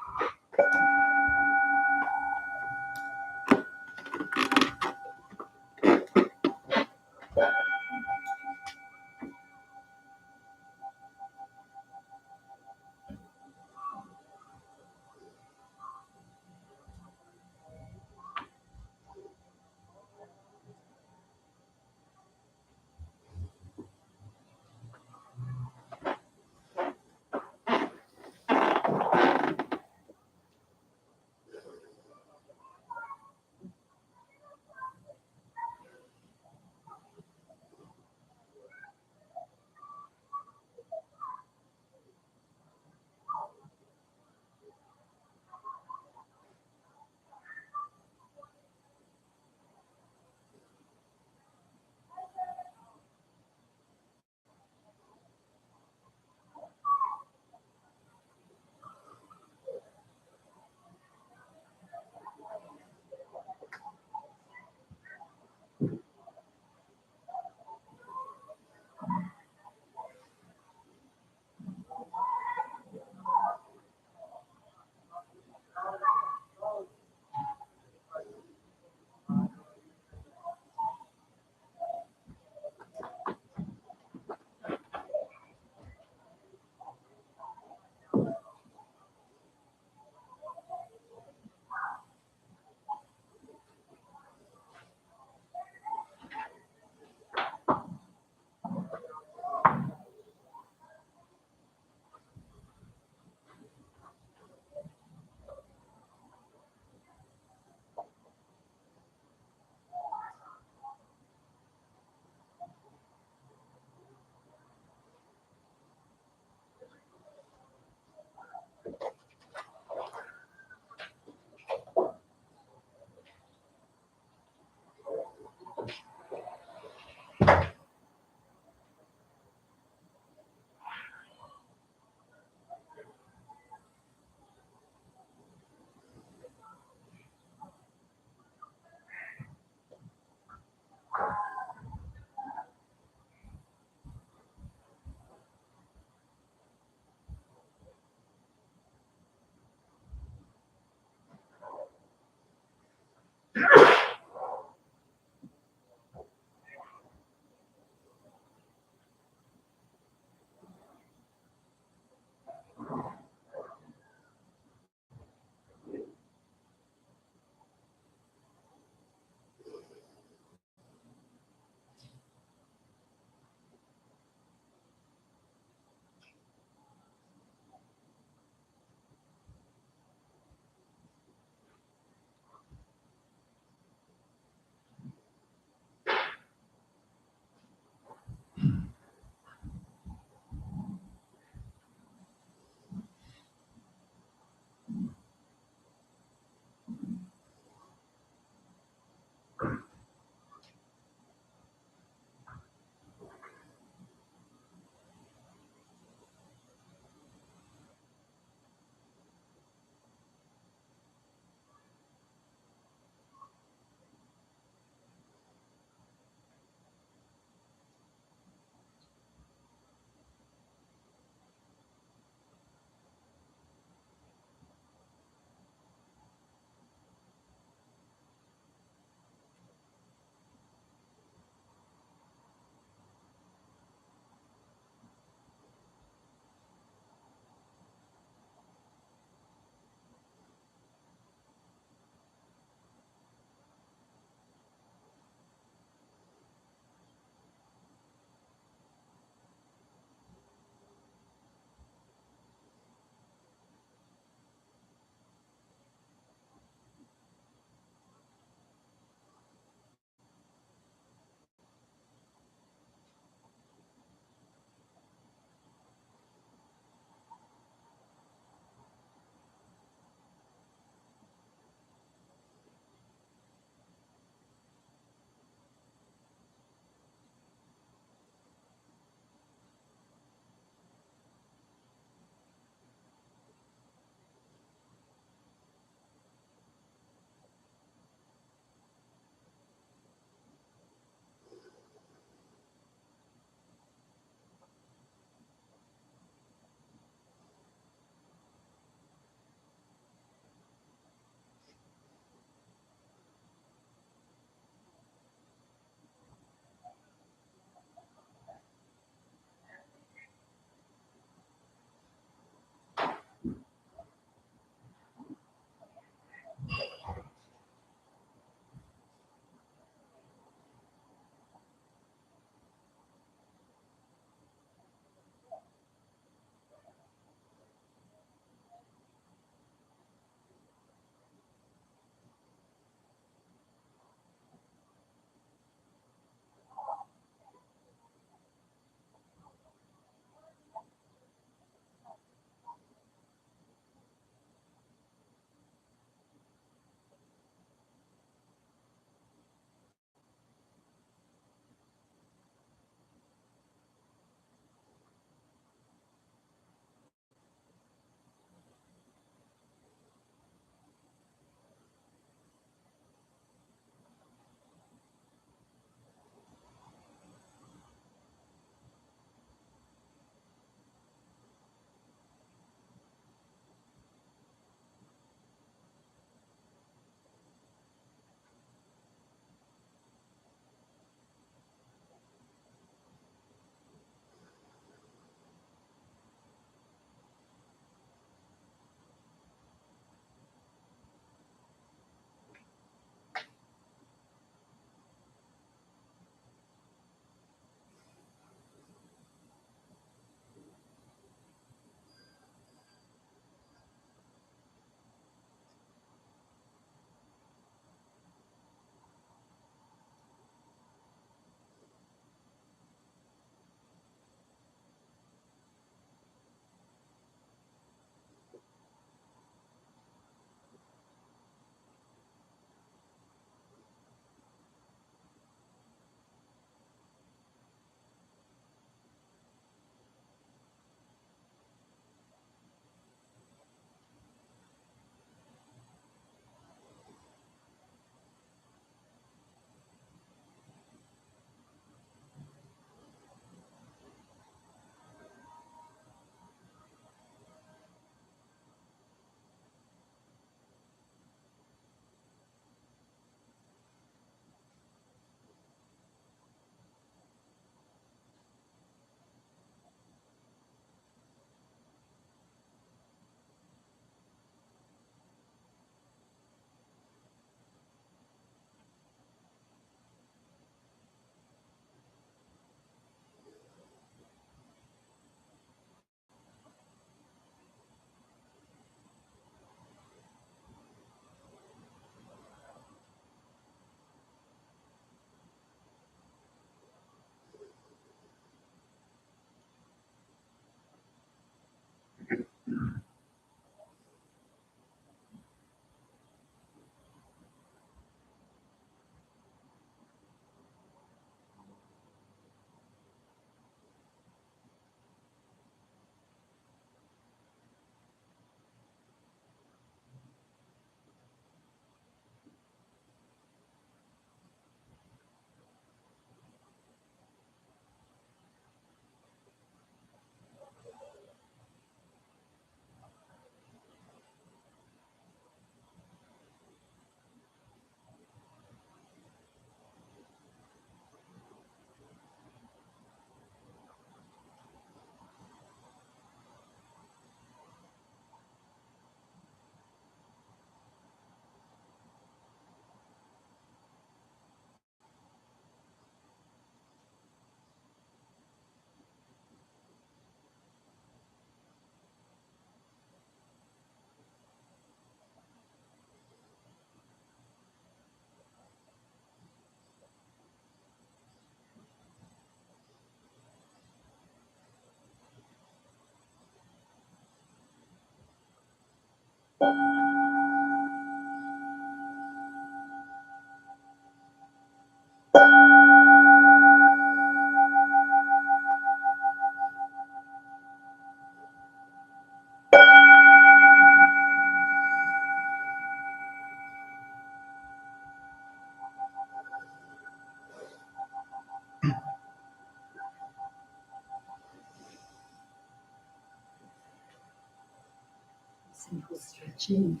Simple stretching.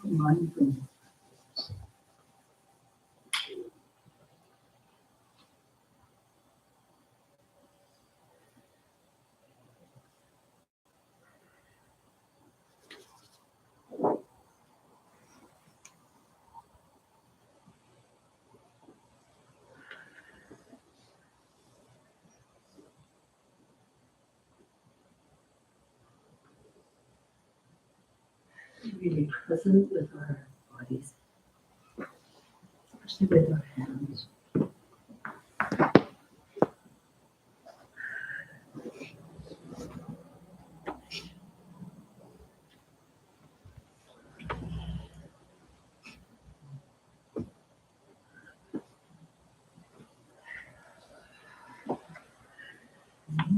Mindfulness. Really present with our bodies, especially with our hands.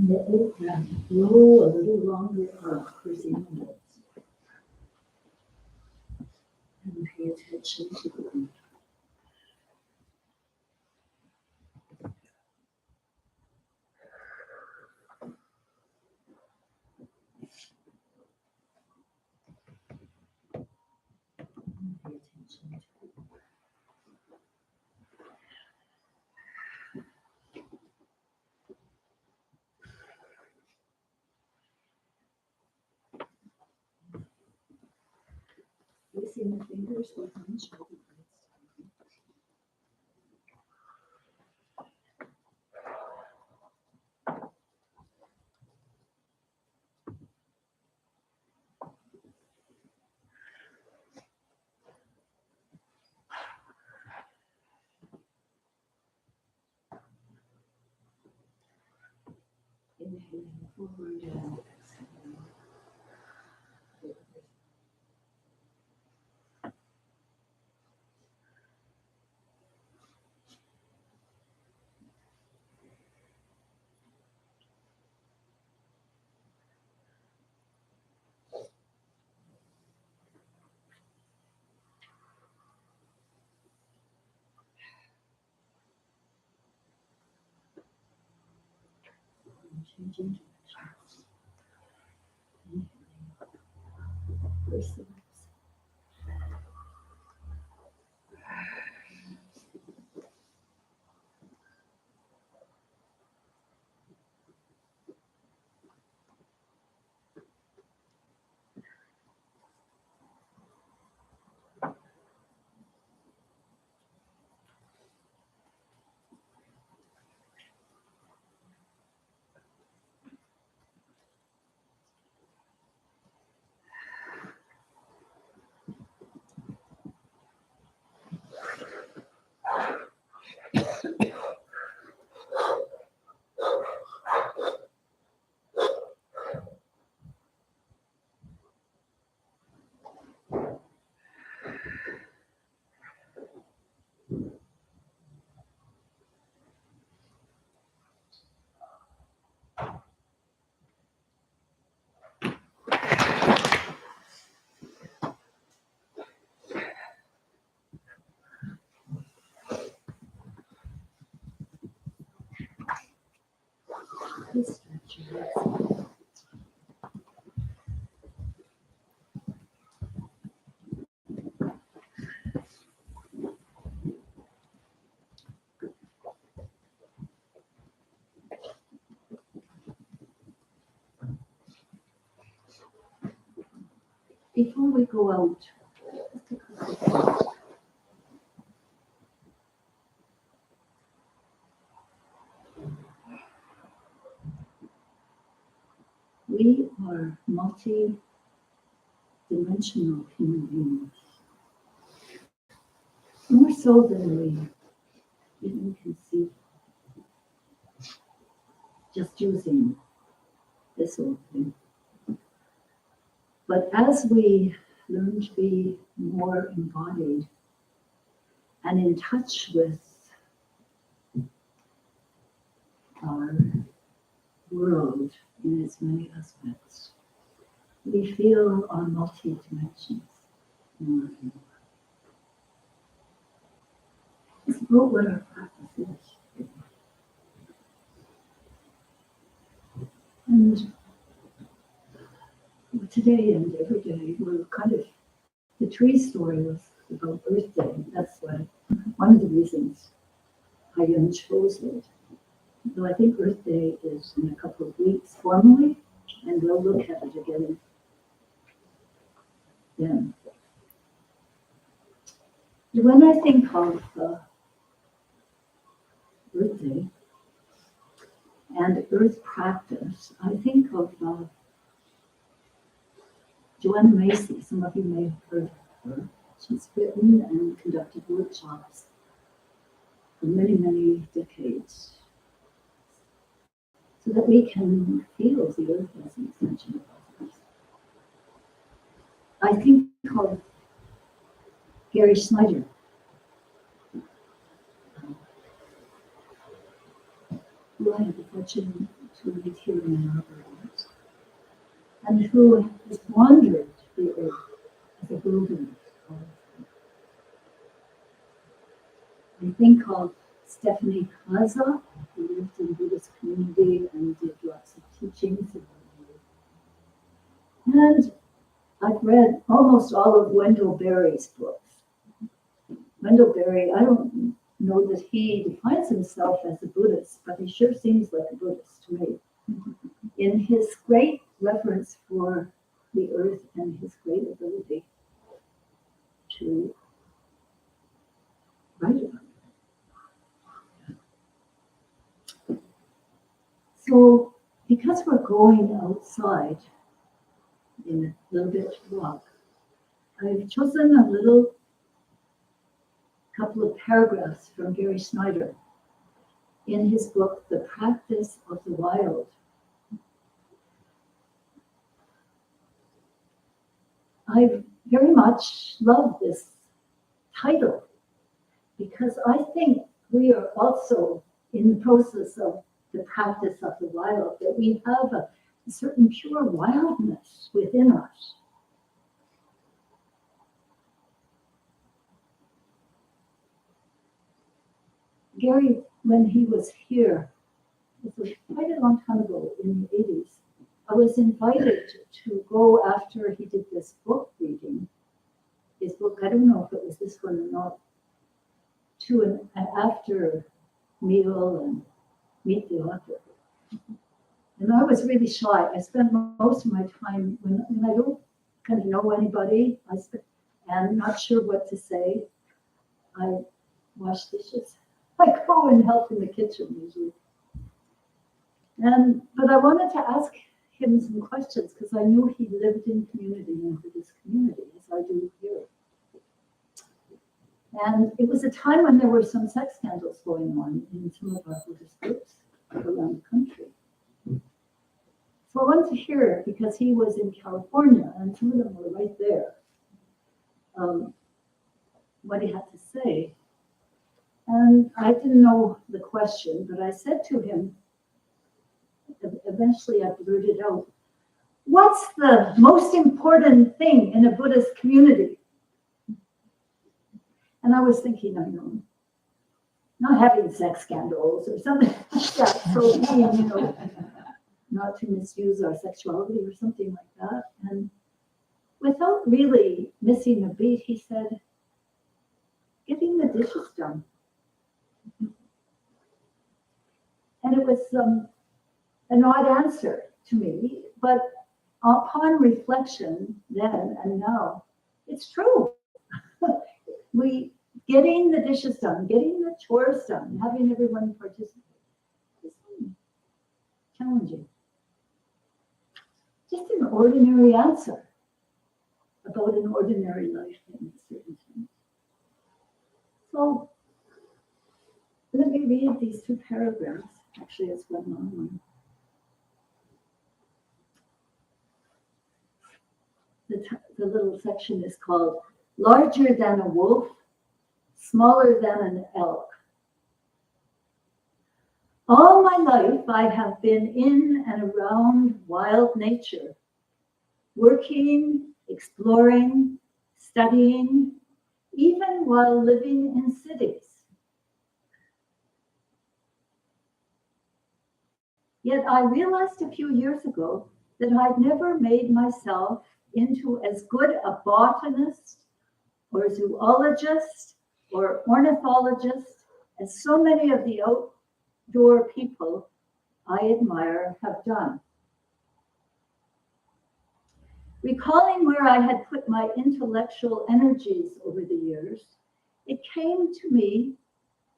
Let it flow a little longer up for some minutes. And pay attention to the breath. Pay attention to the breath. Placing the fingers behind shoulder blades. Inhaling forward and exhaling. Changing directions. Inhaling. First the lips. Please stretch your legs. Before we go out, let's take a quick breath. We are multi-dimensional human beings. More so than we even conceive. Just using this whole thing. But as we learn to be more embodied and in touch with our world in its many aspects, we feel our multi-dimensions more and more. It's about what our practice is. And today and every day, we're kind of, the tree story was about Earth Day. That's why, one of the reasons I chose it. Though I think Earth Day is in a couple of weeks formally, and we'll look at it again then. When I think of Earth Day and Earth practice, I think of Joanna Macy. Some of you may have heard of her. She's written and conducted workshops for many, many decades so that we can feel the earth as an extension of us. I think of Gary Snyder, who I had the fortune to meet here in Arbor Zen, and who has wandered the earth as a wilderness. I think of Stephanie Kaza, who lived in Buddhist community and did lots of teachings about the earth. And I've read almost all of Wendell Berry's books. Wendell Berry, I don't know that he defines himself as a Buddhist, but he sure seems like a Buddhist to me. In his great reverence for the earth and his great ability to write about it. So, because we're going outside in a little bit to walk, I've chosen a little couple of paragraphs from Gary Snyder in his book, The Practice of the Wild. I very much love this title because I think we are also in the process of the practice of the wild, that we have a certain pure wildness within us. Gary, when he was here, it was quite a long time ago in the 80s, I was invited to go after he did this book reading. His book, I don't know if it was this one or not, to an after meal and meet the author. And I was really shy. I spent most of my time when I don't kind of know anybody, and not sure what to say. I wash dishes. I go and help in the kitchen usually. But I wanted to ask him some questions because I knew he lived in community and Buddhist community, as I do here. And it was a time when there were some sex scandals going on in some of our Buddhist groups around the country. So I wanted to hear, because he was in California and some of them were right there, what he had to say. And I didn't know the question, but I said to him, eventually I blurted out, what's the most important thing in a Buddhist community? And I was thinking, I know, not having sex scandals or something like that. So, not to misuse our sexuality or something like that. And without really missing a beat, he said, getting the dishes done. And it was an odd answer to me, but upon reflection then and now, it's true. Getting the dishes done, getting the chores done, having everyone participate is challenging. Just an ordinary answer about an ordinary life in certain things. So let me read these two paragraphs. Actually, it's one long one. the little section is called Larger Than a Wolf, Smaller Than an Elk. All my life, I have been in and around wild nature, working, exploring, studying, even while living in cities. Yet I realized a few years ago that I'd never made myself into as good a botanist or zoologist or ornithologist as so many of the outdoor people I admire have done. Recalling where I had put my intellectual energies over the years, it came to me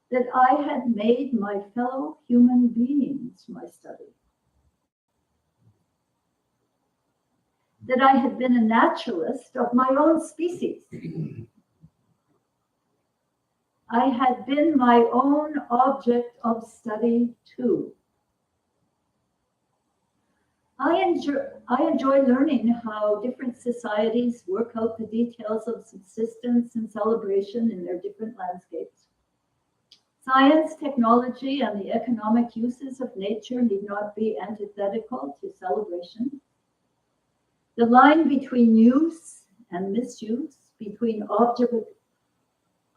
that I had made my fellow human beings my study. That I had been a naturalist of my own species. I had been my own object of study too. I enjoy learning how different societies work out the details of subsistence and celebration in their different landscapes. Science, technology, and the economic uses of nature need not be antithetical to celebration. The line between use and misuse, between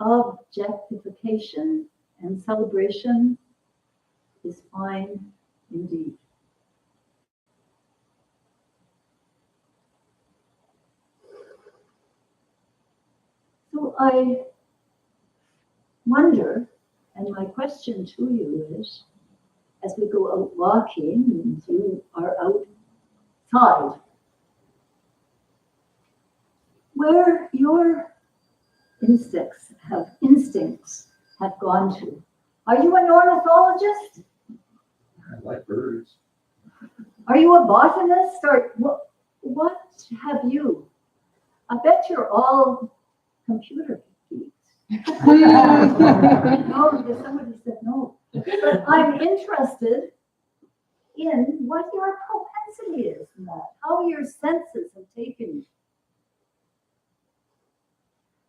objectification and celebration is fine indeed. So I wonder, and my question to you is, as we go out walking and you are outside, where your instincts have gone to. Are you an ornithologist? I like birds. Are you a botanist? Or what have you? I bet you're all computer geeks. No, because somebody said no. But I'm interested in what your propensity is in that, how your senses have taken you.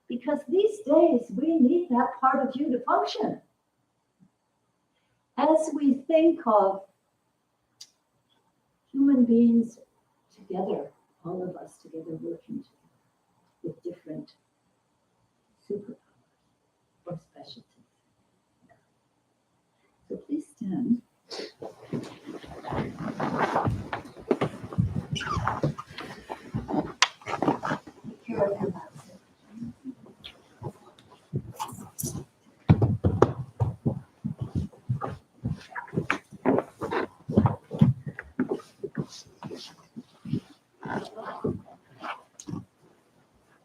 Because these days we need that part of you to function. As we think of human beings together, all of us together working together with different superpowers or specialties. So please stand. Take care of your mouth.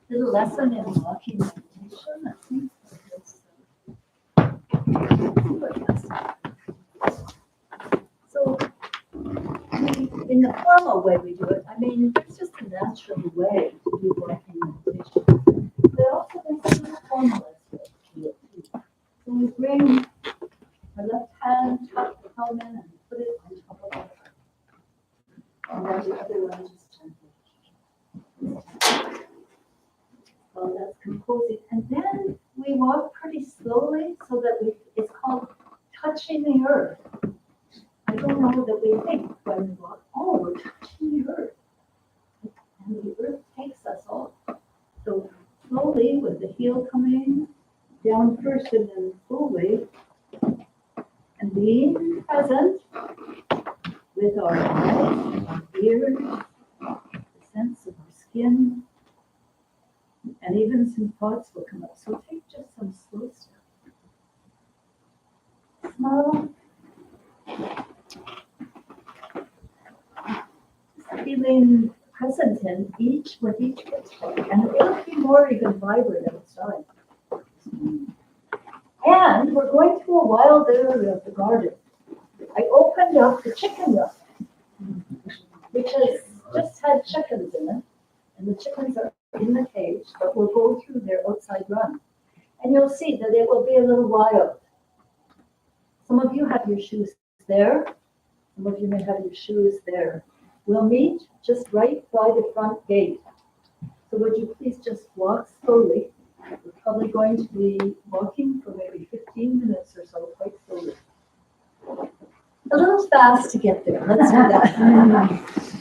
Little lesson in walking meditation, I think. So, in the formal way we do it, I mean, it's just a natural way to do walking meditation. But also there's an informal aspect to it too. So we bring our left hand, tuck the palm in, and put it on top of our heart. And then the other one just gently. So that's composing. And then we walk pretty slowly so that it's called touching the earth. I don't know that we think when we walk, oh, we're touching the earth. And the earth takes us all. So slowly with the heel coming down first and then fully, and being present with our eyes, our ears, the sense of our skin, and even some thoughts will come up. So take just some slow steps. Small. Just feeling present in each footstep. And it'll be more even vibrant outside. And we're going to a wild area of the garden. I opened up the chicken run, which has just had chickens in it. And the chickens are in the cage, but we'll go through their outside run. And you'll see that it will be a little wild. Some of you have your shoes there. Some of you may have your shoes there. We'll meet just right by the front gate. So would you please just walk slowly? We're probably going to be walking for maybe 15 minutes or so, quite slowly. A little fast to get there. Let's do that.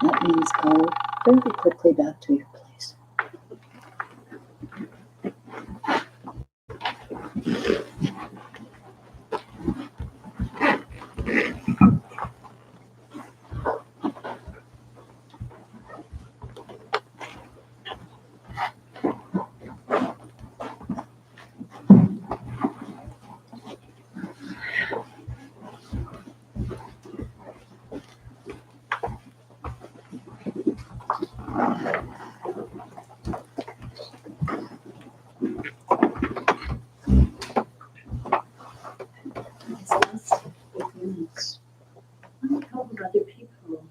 That means go very quickly back to your place. These last 8 minutes, I'm going to help other people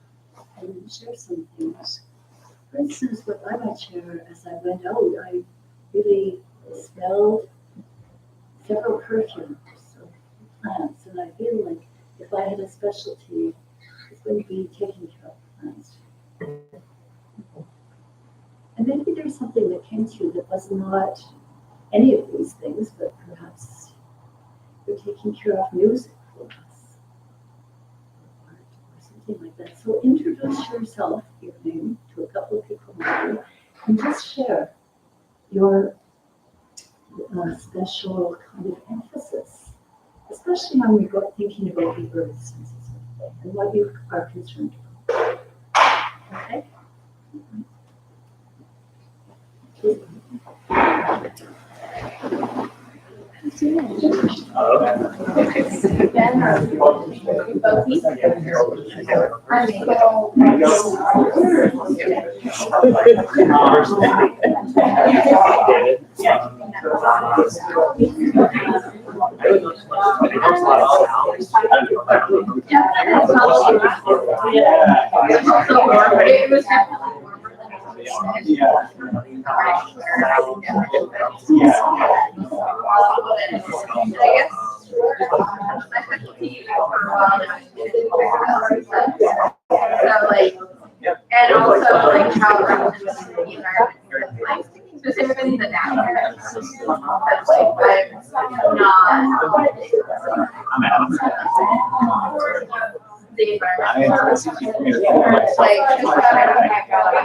and share some things. For instance, what I might share as I went out, I really smelled several perfumes of plants, and I feel like if I had a specialty, it's going to be taking care of plants. And maybe there's something that came to you that was not any of these things, but perhaps you're taking care of music for us, or art, or something like that. So introduce yourself, your name, to a couple of people maybe, and just share your special kind of emphasis especially when we go thinking about the earth and what you are concerned about. Okay? It was definitely warmer than I guess my specialty for a while now is so like, and also like how relevant the environment, like specifically the natural environment. Because like I'm not the environment. Like just what I don't like about it.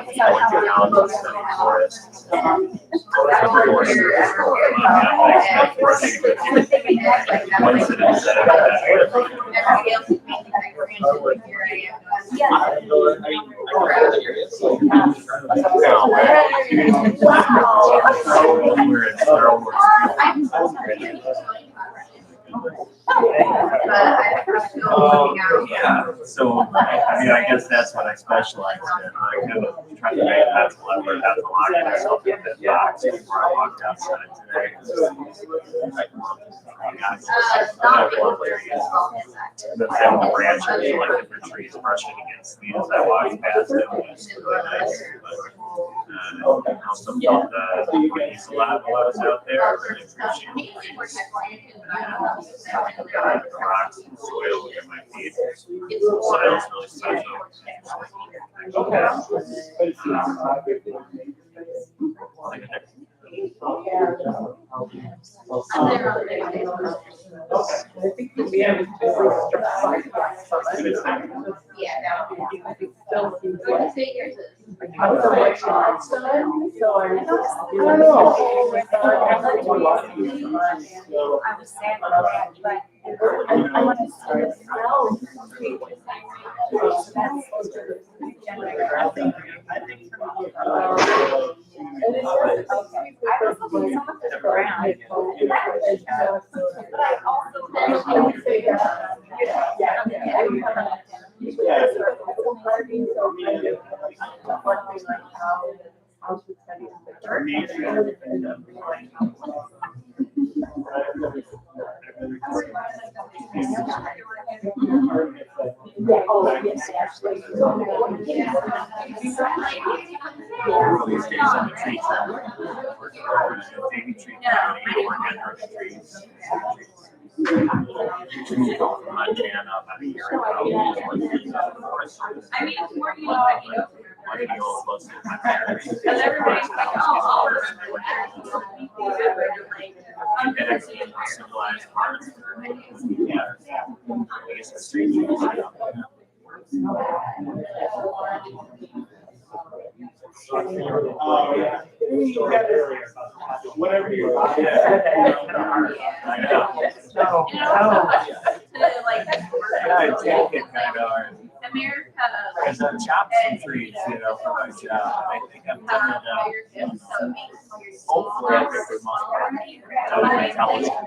Yeah, so, I mean, I guess that's what I specialize in, I kind of try to make that lever, that's a lot of myself in this box before I walked outside today. The seven branches, like different trees brushing against me as I walk past them, it's really nice. But, also felt the breeze a lot while I was out there, I really appreciate the rocks and soil in my feet. The soil's really special. These days on the tree baby tree trees. Montana about a year ago. I mean, it's more unique, Close to my parents. because everybody's like, oh, And actually, civilized parts. Yeah. I guess it's strange. Whatever you're. I know. I take it kind of hard. America. Because I've chopped some trees, for my job. I think I've done it. Hopefully, I think for the most part, totally intelligent.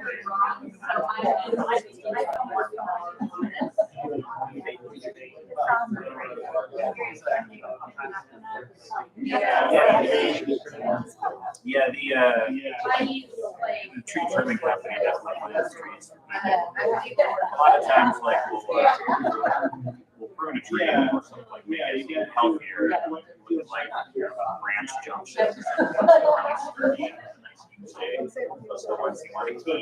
Yeah, the tree trimming company definitely plants trees. A lot of times, like, we'll prune a tree or something like make it healthier with like branch junctions. So once you want to keep the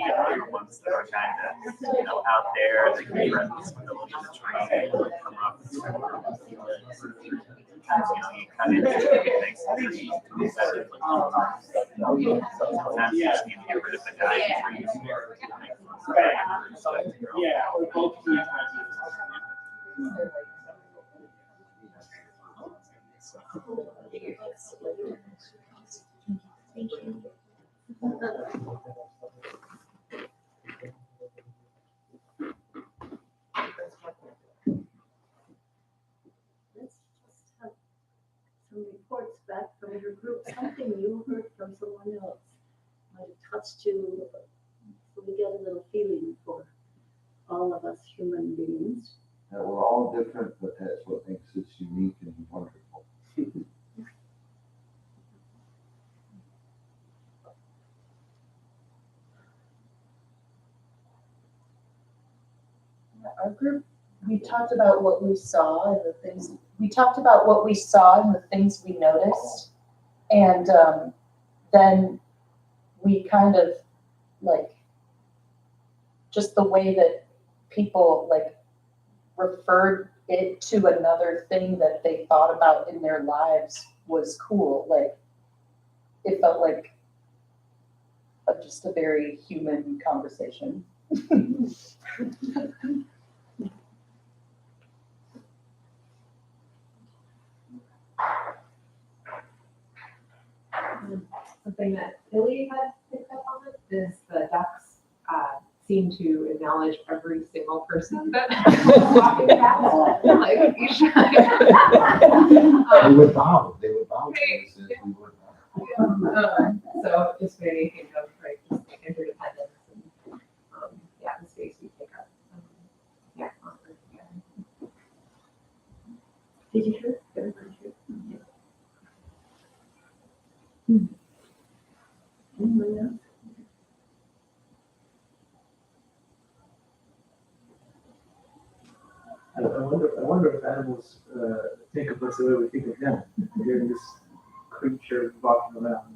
ones that are kind of out there, they can run this ability to try and come up. You cut into things to be better. Sometimes you just need to get rid of the dying trees. Yeah, or both. Thank you. back from your group, something you heard from someone else might have touched you, so we get a little feeling for all of us human beings. That we're all different, but that's what makes us unique and wonderful. Our group, we talked about what we saw and the things, we talked about what we saw and the things we noticed. And then we kind of like, just the way that people like referred it to another thing that they thought about in their lives was cool. Like, it felt like just a very human conversation. Something that Billy had picked up on is the ducks seem to acknowledge every single person that walking past. Like, you should. They would bow to us as we would bow. So it just made me think of like just like interdependence and yeah, the space we take up. Yeah, on Earth together. Did you hear? Everybody hear? Anyone else? I wonder if animals think of us the way we think of them. Hearing this creature walking around.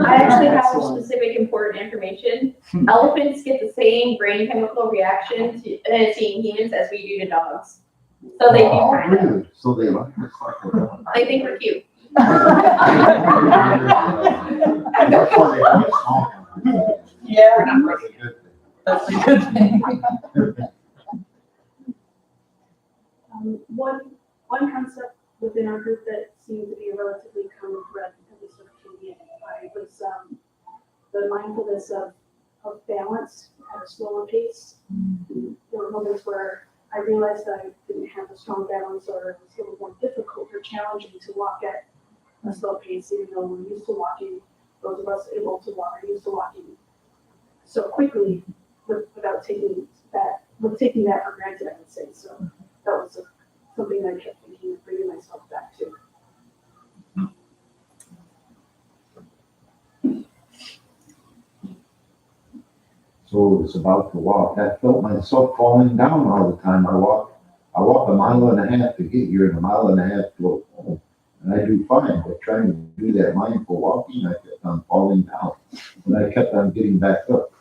I actually have some Excellent. specific important information. Elephants get the same brain chemical reaction to seeing humans as we do to dogs. So they do Oh, kind of. really? So they like us like we're done. They think we're cute. That's why they have small ones. Yeah, That's a good thing. that's a good thing. One concept within our group that seemed to be a relatively common thread, at least for me, was the mindfulness of balance at a slower pace. There were moments where I realized that I didn't have a strong balance, or it was a little more difficult or challenging to walk at a slow pace, even though we're used to walking. Those of us able to walk are used to walking so quickly without taking that for granted, I would say. So that was something that I kept thinking of bringing myself back to. So it's about to walk. I felt myself falling down all the time. I walk a mile and a half to get here and a mile and a half to go home. And I do fine, but trying to do that mindful walking, I kept on falling down. And I kept on getting back up.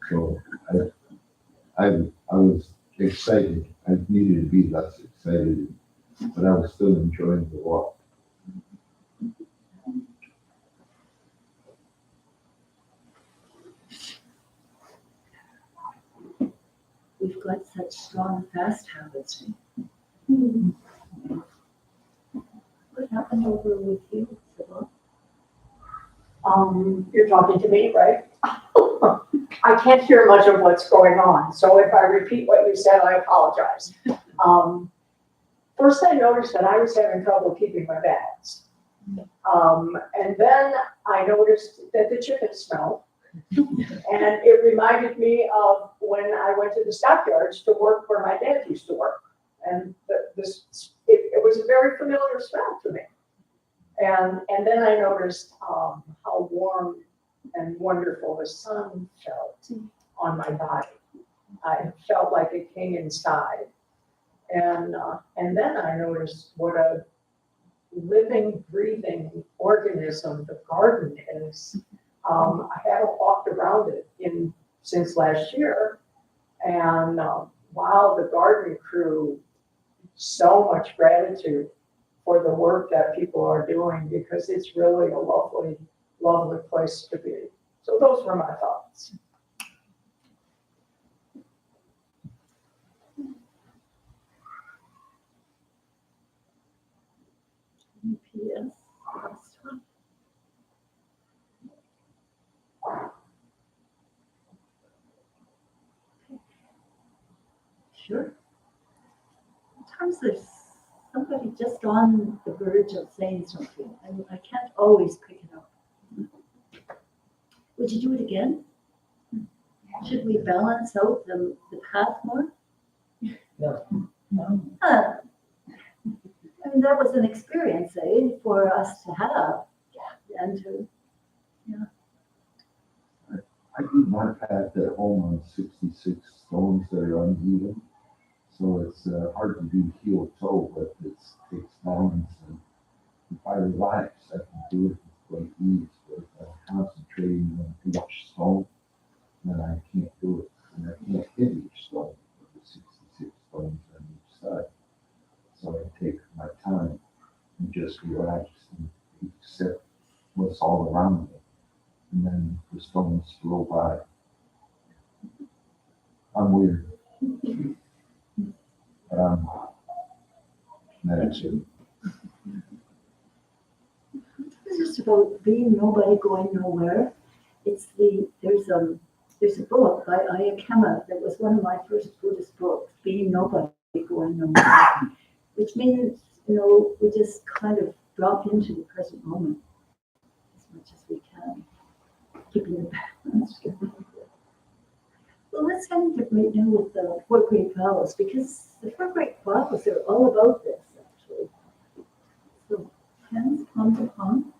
So I was excited. I needed to be less excited, but I was still enjoying the walk. We've got such strong fast habits. What happened over with you, Sybil? You're talking to me, right? I can't hear much of what's going on, so if I repeat what you said, I apologize. First, I noticed that I was having trouble keeping my balance. And then I noticed that the chickens smelled. And it reminded me of when I went to the stockyards to work where my dad used to work. And it was a very familiar smell to me. And then I noticed how warm and wonderful the sun felt on my body. I felt like it came inside. And then I noticed what a living, breathing organism the garden is. I haven't walked around it since last year. And wow, the garden crew, so much gratitude for the work that people are doing, because it's really a lovely, lovely place to be. So those were my thoughts. Yes, last one. Sure. Sometimes there's somebody just on the verge of saying something, and I can't always pick it up. Would you do it again? Should we balance out the path more? No. Huh. I mean, that was an experience, for us to have and to, I do my path at home on 66 stones that are uneven. So it's hard to do heel toe, but it takes balance. And if I relax, I can do it with great ease. But if I'm concentrating on each stone, then I can't do it. And I can't hit each stone with the 66 stones on each side. So I take my time and just relax and accept what's all around me. And then the stones roll by. I'm weird. But I'm meditative. it's just about being nobody going nowhere. There's a book by Ayakema that was one of my first Buddhist books, Being Nobody Going Nowhere, which means, we just kind of drop into the present moment as much as we can, keeping the balance. Well, let's end it right now with the 4 great vows, because the 4 great vows are all about this, actually. So, hands palm to palm.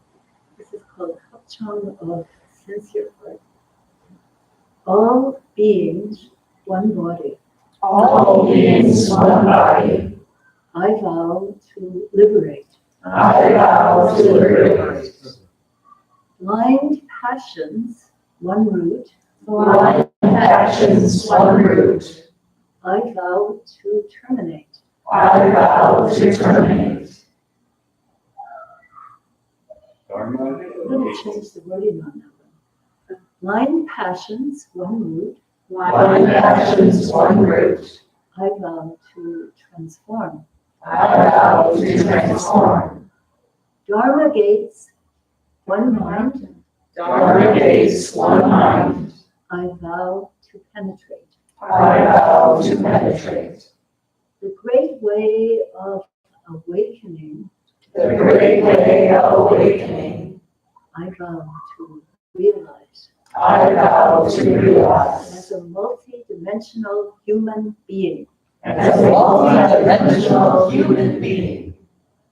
This is called Hapchang of Sincere Heart. All beings, one body. All beings, one body. I vow to liberate. I vow to liberate. Blind passions, one root. Blind passions, one root. I vow to terminate. I vow to terminate. I'm going to change the wording on that one. Blind passions, one root. Blind passions, one root. I vow to transform. I vow to transform. Dharma gates, one mind. Dharma gates, one mind. I vow to penetrate. I vow to penetrate. The great way of awakening. The great way of awakening. I vow to realize. I vow to realize. As a multi-dimensional human being. As a multi-dimensional human being.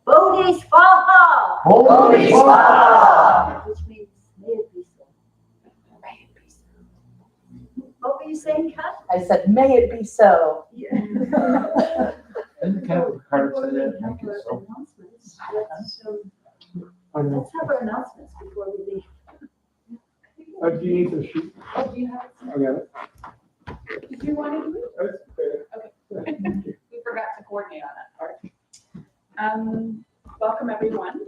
Bodhisvaha! Bodhisvaha! Which means, may it be so. May it be so. What were you saying, Kat? I said, may it be so. Yeah. And the kind of card said that, Have make it our so. announcements. Let's have our announcements before we leave. Do you need the sheet? Oh, do you have it? I got it. Did you want to do it? That's fair. We forgot to coordinate on that part. Welcome, everyone.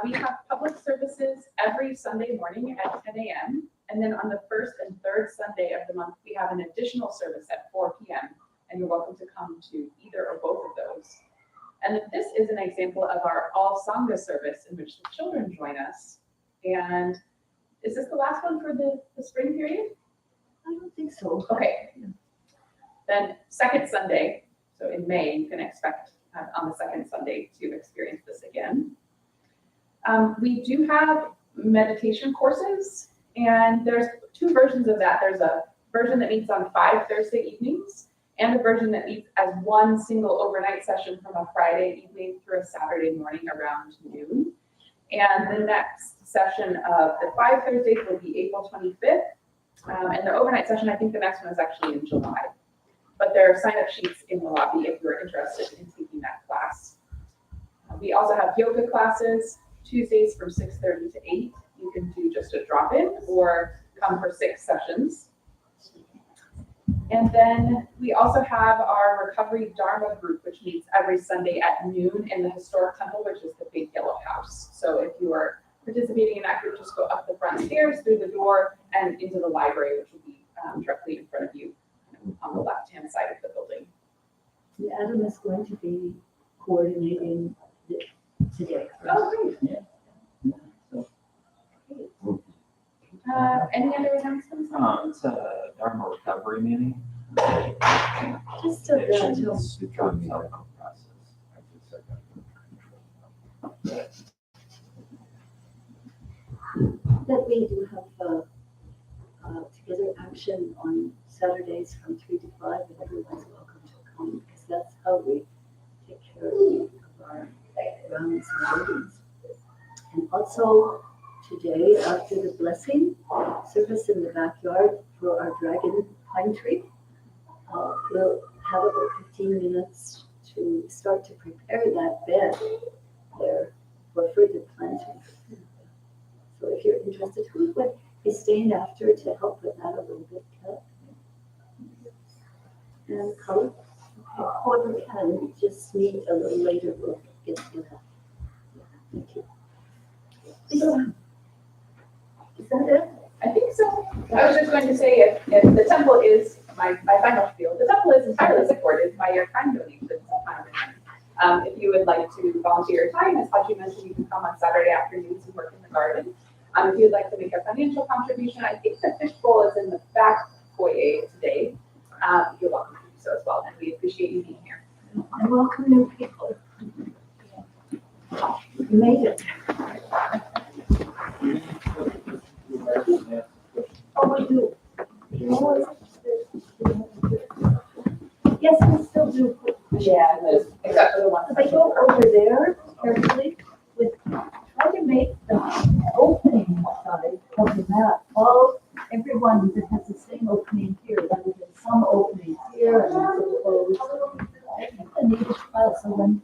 We have public services every Sunday morning at 10 a.m. And then on the first and third Sunday of the month, we have an additional service at 4 p.m. And you're welcome to come to either or both of those. And this is an example of our All Sangha service in which the children join us. And is this the last one for the spring period? I don't think so. Okay. Then second Sunday, so in May, you can expect on the second Sunday to experience this again. We do have meditation courses, and there's 2 versions of that. There's a version that meets on 5 Thursday evenings, and a version that meets as one single overnight session from a Friday evening through a Saturday morning around noon. And the next session of the 5 Thursdays will be April 25th. And the overnight session, I think the next one is actually in July. But there are sign-up sheets in the lobby if you're interested in taking that class. We also have yoga classes, Tuesdays from 6:30 to 8. You can do just a drop-in or come for 6 sessions. And then we also have our Recovery Dharma group, which meets every Sunday at noon in the historic temple, which is the big yellow house. So if you are participating in that group, just go up the front stairs, through the door, and into the library, which will be directly in front of you on the left-hand side of the building. Yeah, Adam is going to be coordinating today. Oh, great. Any other announcements? It's a Dharma recovery meeting. Just a Addictions, bit. drug self-help process. That we do have together action on Saturdays from 3 to 5, and everyone's welcome to come, because that's how we take care of our grounds and buildings. And also today, after the blessing service in the backyard for our dragon pine tree, we'll have about 15 minutes to start to prepare that bed there for further planting. So if you're interested, who would be staying after to help with that a little bit, Kat? And color? Whoever can, just meet a little later, we'll get to that. Thank you. Is that it? I think so. I was just going to say, if the temple is, my final spiel, the temple is entirely supported by your time donations of time and money. If you would like to volunteer your time, as Haji mentioned, you can come on Saturday afternoons and work in the garden. If you'd like to make a financial contribution, I think the fishbowl is in the back foyer today. You're welcome to do so as well, and we appreciate you being here. And welcome new people. You made it. Oh, we do. Yes, we still do. Yeah, except for the one. So they go over there carefully with, try to make the opening side of the map, everyone that has the same opening here, rather than some openings here and some closed. I think the native class, so when